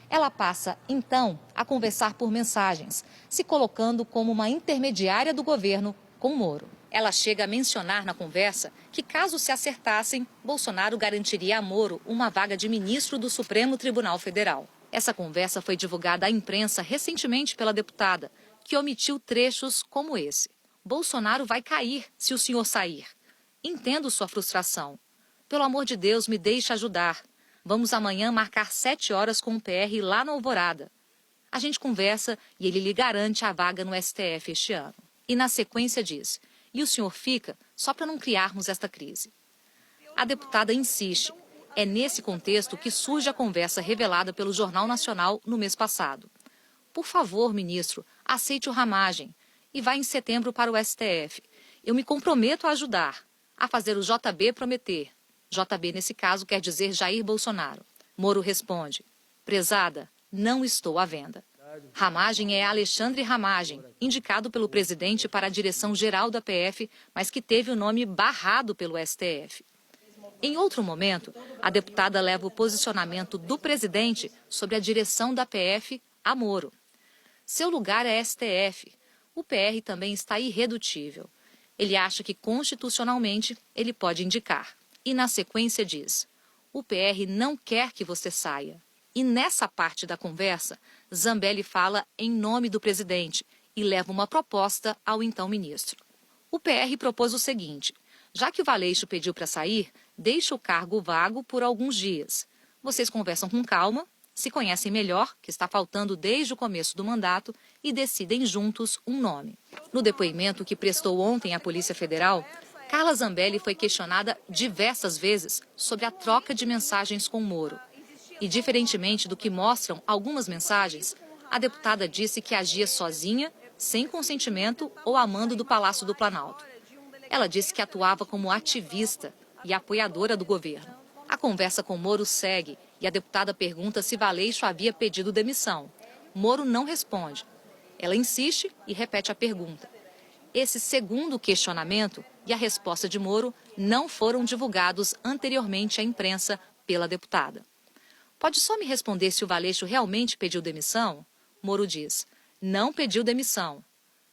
Ela passa, então, a conversar por mensagens, se colocando como uma intermediária do governo com Moro. Ela chega a mencionar na conversa que, caso se acertassem, Bolsonaro garantiria a Moro uma vaga de ministro do Supremo Tribunal Federal. Essa conversa foi divulgada à imprensa recentemente pela deputada, que omitiu trechos como esse. Bolsonaro vai cair se o senhor sair. Entendo sua frustração. Pelo amor de Deus, me deixe ajudar. Vamos amanhã marcar 7 horas com o PR lá na Alvorada. A gente conversa e ele lhe garante a vaga no STF este ano. E na sequência diz, e o senhor fica só para não criarmos esta crise. A deputada insiste. É nesse contexto que surge a conversa revelada pelo Jornal Nacional no mês passado. Por favor, ministro, aceite o Ramagem e vá em setembro para o STF. Eu me comprometo a ajudar, a fazer o JB prometer. JB, nesse caso, quer dizer Jair Bolsonaro. Moro responde, prezada, não estou à venda. Ramagem é Alexandre Ramagem, indicado pelo presidente para a direção-geral da PF, mas que teve o nome barrado pelo STF. Em outro momento, a deputada leva o posicionamento do presidente sobre a direção da PF a Moro. Seu lugar é STF. O PR também está irredutível. Ele acha que, constitucionalmente, ele pode indicar. E, na sequência, diz, o PR não quer que você saia. E, nessa parte da conversa, Zambelli fala em nome do presidente e leva uma proposta ao então ministro. O PR propôs o seguinte, já que o Valeixo pediu para sair, deixe o cargo vago por alguns dias. Vocês conversam com calma, se conhecem melhor, que está faltando desde o começo do mandato, e decidem juntos um nome. No depoimento que prestou ontem à Polícia Federal, Carla Zambelli foi questionada diversas vezes sobre a troca de mensagens com Moro. E, diferentemente do que mostram algumas mensagens, a deputada disse que agia sozinha, sem consentimento ou a mando do Palácio do Planalto. Ela disse que atuava como ativista e apoiadora do governo. A conversa com Moro segue e a deputada pergunta se Valeixo havia pedido demissão. Moro não responde. Ela insiste e repete a pergunta. Esse segundo questionamento e a resposta de Moro não foram divulgados anteriormente à imprensa pela deputada. Pode só me responder se o Valeixo realmente pediu demissão? Moro diz, não pediu demissão.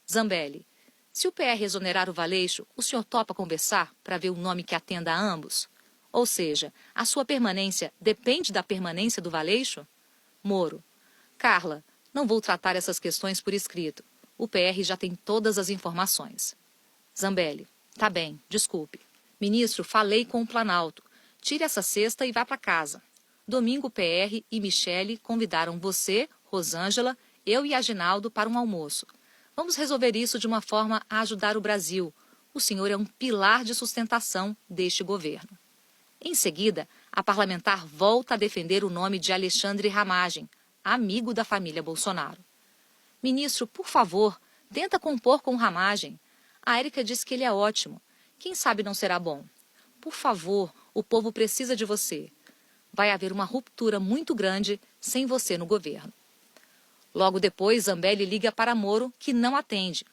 Zambelli, se o PR exonerar o Valeixo, o senhor topa conversar para ver o nome que atenda a ambos? Ou seja, a sua permanência depende da permanência do Valeixo? Moro, Carla, não vou tratar essas questões por escrito. O PR já tem todas as informações. Zambelli, tá bem, desculpe. Ministro, falei com o Planalto. Tire essa cesta e vá para casa. Domingo, PR e Michele convidaram você, Rosângela, eu e Aginaldo para um almoço. Vamos resolver isso de uma forma a ajudar o Brasil. O senhor é um pilar de sustentação deste governo. Em seguida, a parlamentar volta a defender o nome de Alexandre Ramagem, amigo da família Bolsonaro. Ministro, por favor, tenta compor com Ramagem. A Érica diz que ele é ótimo. Quem sabe não será bom? Por favor, o povo precisa de você. Vai haver uma ruptura muito grande sem você no governo. Logo depois, Zambelli liga para Moro, que não atende.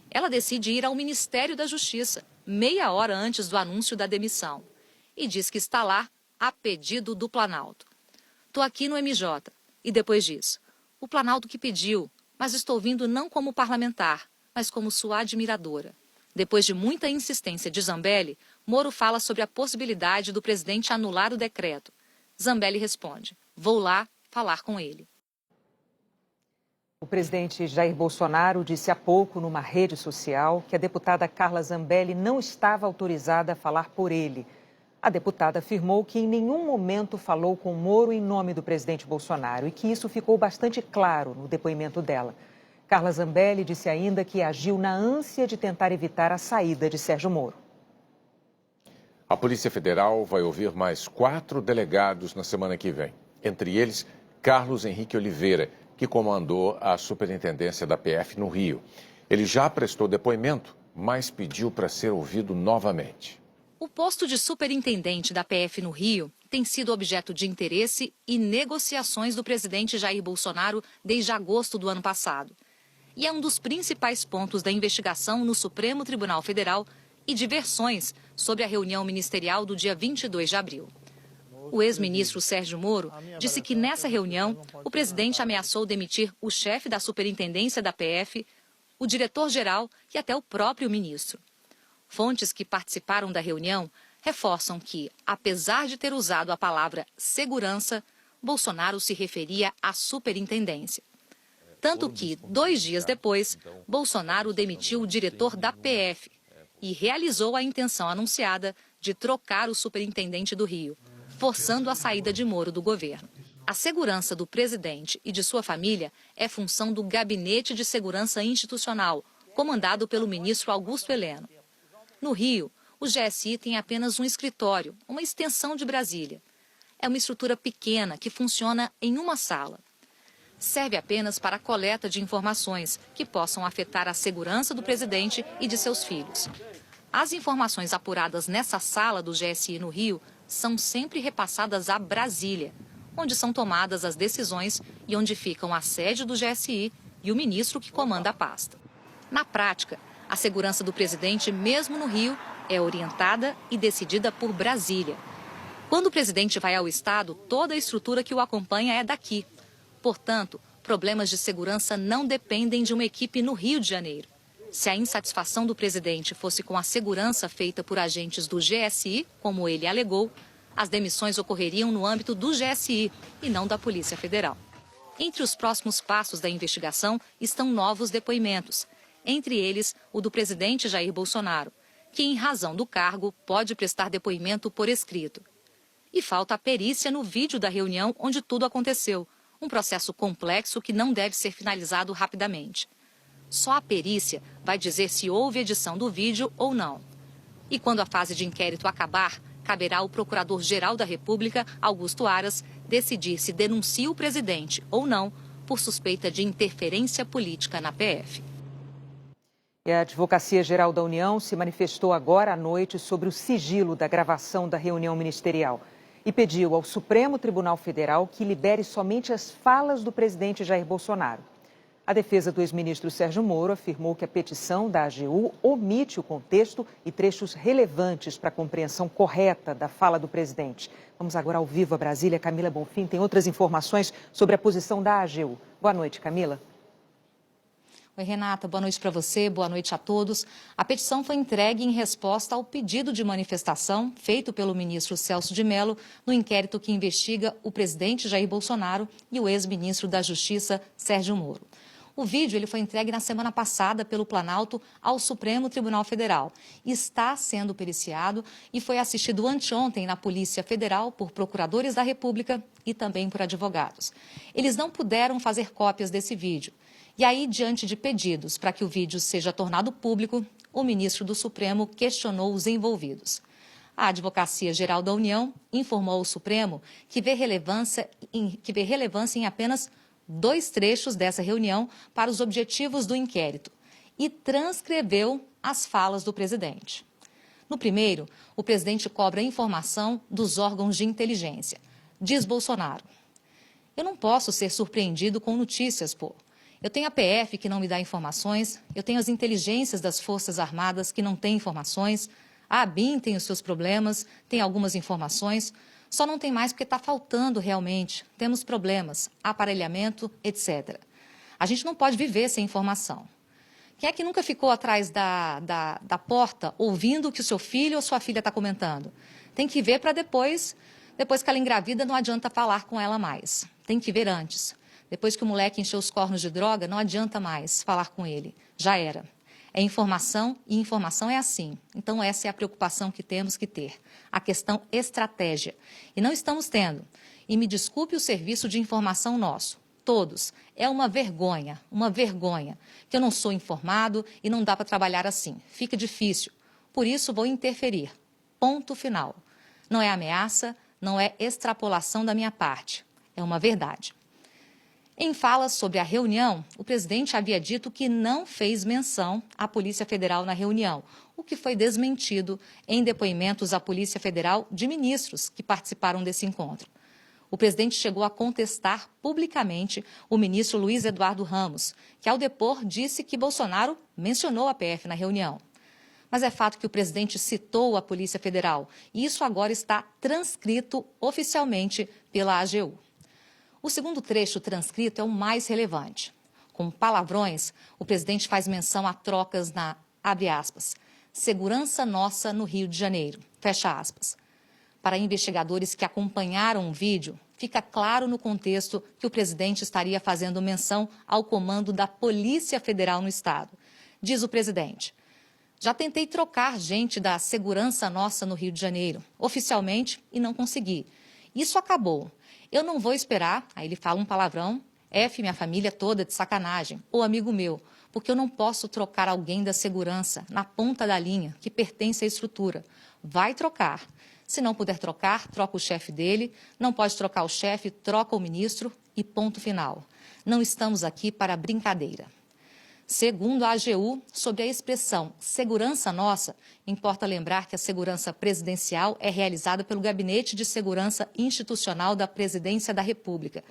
Ela decide ir ao Ministério da Justiça, meia hora antes do anúncio da demissão, e diz que está lá a pedido do Planalto. Estou aqui no MJ. E depois diz, o Planalto que pediu, mas estou vindo não como parlamentar, mas como sua admiradora. Depois de muita insistência de Zambelli, Moro fala sobre a possibilidade do presidente anular o decreto. Zambelli responde, vou lá falar com ele. O presidente Jair Bolsonaro disse há pouco numa rede social que a deputada Carla Zambelli não estava autorizada a falar por ele. A deputada afirmou que em nenhum momento falou com Moro em nome do presidente Bolsonaro e que isso ficou bastante claro no depoimento dela. Carla Zambelli disse ainda que agiu na ânsia de tentar evitar a saída de Sérgio Moro. A Polícia Federal vai ouvir mais 4 delegados na semana que vem. Entre eles, Carlos Henrique Oliveira, que comandou a superintendência da PF no Rio. Ele já prestou depoimento, mas pediu para ser ouvido novamente. O posto de superintendente da PF no Rio tem sido objeto de interesse e negociações do presidente Jair Bolsonaro desde agosto do ano passado. E é um dos principais pontos da investigação no Supremo Tribunal Federal e de versões sobre a reunião ministerial do dia 22 de abril. O ex-ministro Sérgio Moro disse que nessa reunião o presidente ameaçou demitir o chefe da superintendência da PF, o diretor-geral e até o próprio ministro. Fontes que participaram da reunião reforçam que, apesar de ter usado a palavra segurança, Bolsonaro se referia à superintendência. Tanto que, 2 dias depois, Bolsonaro demitiu o diretor da PF e realizou a intenção anunciada de trocar o superintendente do Rio, forçando a saída de Moro do governo. A segurança do presidente e de sua família é função do Gabinete de Segurança Institucional, comandado pelo ministro Augusto Heleno. No Rio, o GSI tem apenas um escritório, uma extensão de Brasília. É uma estrutura pequena que funciona em uma sala. Serve apenas para a coleta de informações que possam afetar a segurança do presidente e de seus filhos. As informações apuradas nessa sala do GSI no Rio são sempre repassadas a Brasília, onde são tomadas as decisões e onde ficam a sede do GSI e o ministro que comanda a pasta. Na prática, a segurança do presidente, mesmo no Rio, é orientada e decidida por Brasília. Quando o presidente vai ao estado, toda a estrutura que o acompanha é daqui. Portanto, problemas de segurança não dependem de uma equipe no Rio de Janeiro. Se a insatisfação do presidente fosse com a segurança feita por agentes do GSI, como ele alegou, as demissões ocorreriam no âmbito do GSI e não da Polícia Federal. Entre os próximos passos da investigação estão novos depoimentos, entre eles o do presidente Jair Bolsonaro, que, em razão do cargo, pode prestar depoimento por escrito. E falta a perícia no vídeo da reunião onde tudo aconteceu, um processo complexo que não deve ser finalizado rapidamente. Só a perícia vai dizer se houve edição do vídeo ou não. E quando a fase de inquérito acabar, caberá ao Procurador-Geral da República, Augusto Aras, decidir se denuncia o presidente ou não por suspeita de interferência política na PF. E a Advocacia Geral da União se manifestou agora à noite sobre o sigilo da gravação da reunião ministerial e pediu ao Supremo Tribunal Federal que libere somente as falas do presidente Jair Bolsonaro. A defesa do ex-ministro Sérgio Moro afirmou que a petição da AGU omite o contexto e trechos relevantes para a compreensão correta da fala do presidente. Vamos agora ao vivo a Brasília. Camila Bonfim tem outras informações sobre a posição da AGU. Boa noite, Camila. Oi, Renata. Boa noite para você, boa noite a todos. A petição foi entregue em resposta ao pedido de manifestação feito pelo ministro Celso de Mello no inquérito que investiga o presidente Jair Bolsonaro e o ex-ministro da Justiça, Sérgio Moro. O vídeo foi entregue na semana passada pelo Planalto ao Supremo Tribunal Federal. Está sendo periciado e foi assistido anteontem na Polícia Federal por procuradores da República e também por advogados. Eles não puderam fazer cópias desse vídeo. E aí, diante de pedidos para que o vídeo seja tornado público, o ministro do Supremo questionou os envolvidos. A Advocacia Geral da União informou ao Supremo que vê relevância em apenas 2 trechos dessa reunião para os objetivos do inquérito e transcreveu as falas do presidente. No primeiro, o presidente cobra informação dos órgãos de inteligência. Diz Bolsonaro: "Eu não posso ser surpreendido com notícias, pô. Eu tenho a PF que não me dá informações, eu tenho as inteligências das Forças Armadas que não têm informações, a ABIN tem os seus problemas, tem algumas informações, só não tem mais porque está faltando realmente, temos problemas, aparelhamento, etc. A gente não pode viver sem informação. Quem é que nunca ficou atrás da porta ouvindo o que o seu filho ou sua filha está comentando? Tem que ver para depois que ela engravida, não adianta falar com ela mais. Tem que ver antes. Depois que o moleque encheu os cornos de droga, não adianta mais falar com ele. Já era. É informação e informação é assim. Então essa é a preocupação que temos que ter. A questão estratégia. E não estamos tendo. E me desculpe o serviço de informação nosso. Todos. É uma vergonha, que eu não sou informado e não dá para trabalhar assim. Fica difícil. Por isso vou interferir. Ponto final. Não é ameaça, não é extrapolação da minha parte. É uma verdade. Em falas sobre a reunião, o presidente havia dito que não fez menção à Polícia Federal na reunião, o que foi desmentido em depoimentos à Polícia Federal de ministros que participaram desse encontro. O presidente chegou a contestar publicamente o ministro Luiz Eduardo Ramos, que ao depor disse que Bolsonaro mencionou a PF na reunião. Mas é fato que o presidente citou a Polícia Federal e isso agora está transcrito oficialmente pela AGU. O segundo trecho transcrito é o mais relevante. Com palavrões, o presidente faz menção a trocas na, abre aspas, segurança nossa no Rio de Janeiro, fecha aspas. Para investigadores que acompanharam o vídeo, fica claro no contexto que o presidente estaria fazendo menção ao comando da Polícia Federal no Estado. Diz o presidente: já tentei trocar gente da segurança nossa no Rio de Janeiro, oficialmente, e não consegui. Isso acabou. Eu não vou esperar, aí ele fala um palavrão, minha família toda de sacanagem, ou amigo meu, porque eu não posso trocar alguém da segurança na ponta da linha que pertence à estrutura. Vai trocar. Se não puder trocar, troca o chefe dele. Não pode trocar o chefe, troca o ministro e ponto final. Não estamos aqui para brincadeira. Segundo a AGU, sobre a expressão segurança nossa, importa lembrar que a segurança presidencial é realizada pelo Gabinete de Segurança Institucional da Presidência da República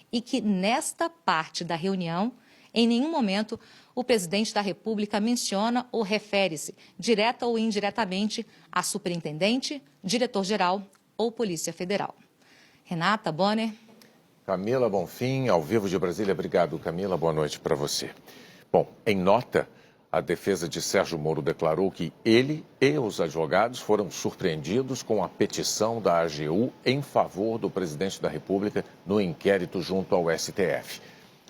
e que nesta parte da reunião, em nenhum momento, o presidente da República menciona ou refere-se, direta ou indiretamente, a superintendente, diretor-geral ou Polícia Federal. Renata Bonner. Camila Bonfim, ao vivo de Brasília. Obrigado, Camila. Boa noite para você. Bom, em nota, a defesa de Sérgio Moro declarou que ele e os advogados foram surpreendidos com a petição da AGU em favor do presidente da República no inquérito junto ao STF.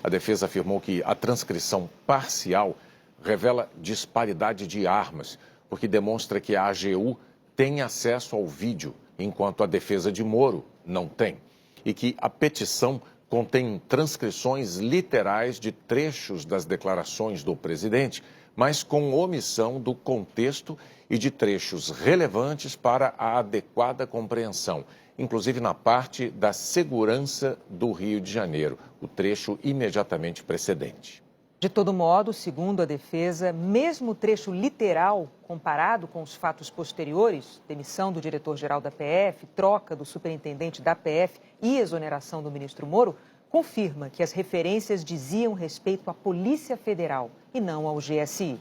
A defesa afirmou que a transcrição parcial revela disparidade de armas, porque demonstra que a AGU tem acesso ao vídeo, enquanto a defesa de Moro não tem, e que a petição contém transcrições literais de trechos das declarações do presidente, mas com omissão do contexto e de trechos relevantes para a adequada compreensão, inclusive na parte da segurança do Rio de Janeiro, o trecho imediatamente precedente. De todo modo, segundo a defesa, mesmo o trecho literal comparado com os fatos posteriores, demissão do diretor-geral da PF, troca do superintendente da PF e exoneração do ministro Moro, confirma que as referências diziam respeito à Polícia Federal e não ao GSI.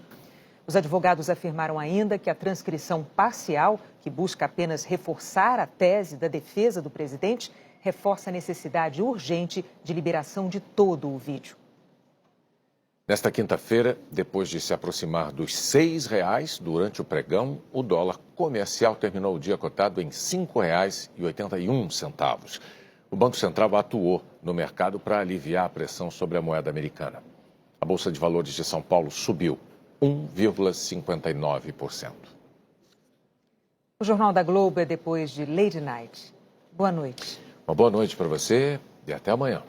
Os advogados afirmaram ainda que a transcrição parcial, que busca apenas reforçar a tese da defesa do presidente, reforça a necessidade urgente de liberação de todo o vídeo. Nesta quinta-feira, depois de se aproximar dos R$6 durante o pregão, o dólar comercial terminou o dia cotado em R$ 5,81. O Banco Central atuou no mercado para aliviar a pressão sobre a moeda americana. A Bolsa de Valores de São Paulo subiu 1,59%. O Jornal da Globo é depois de Lady Night. Boa noite. Uma boa noite para você e até amanhã.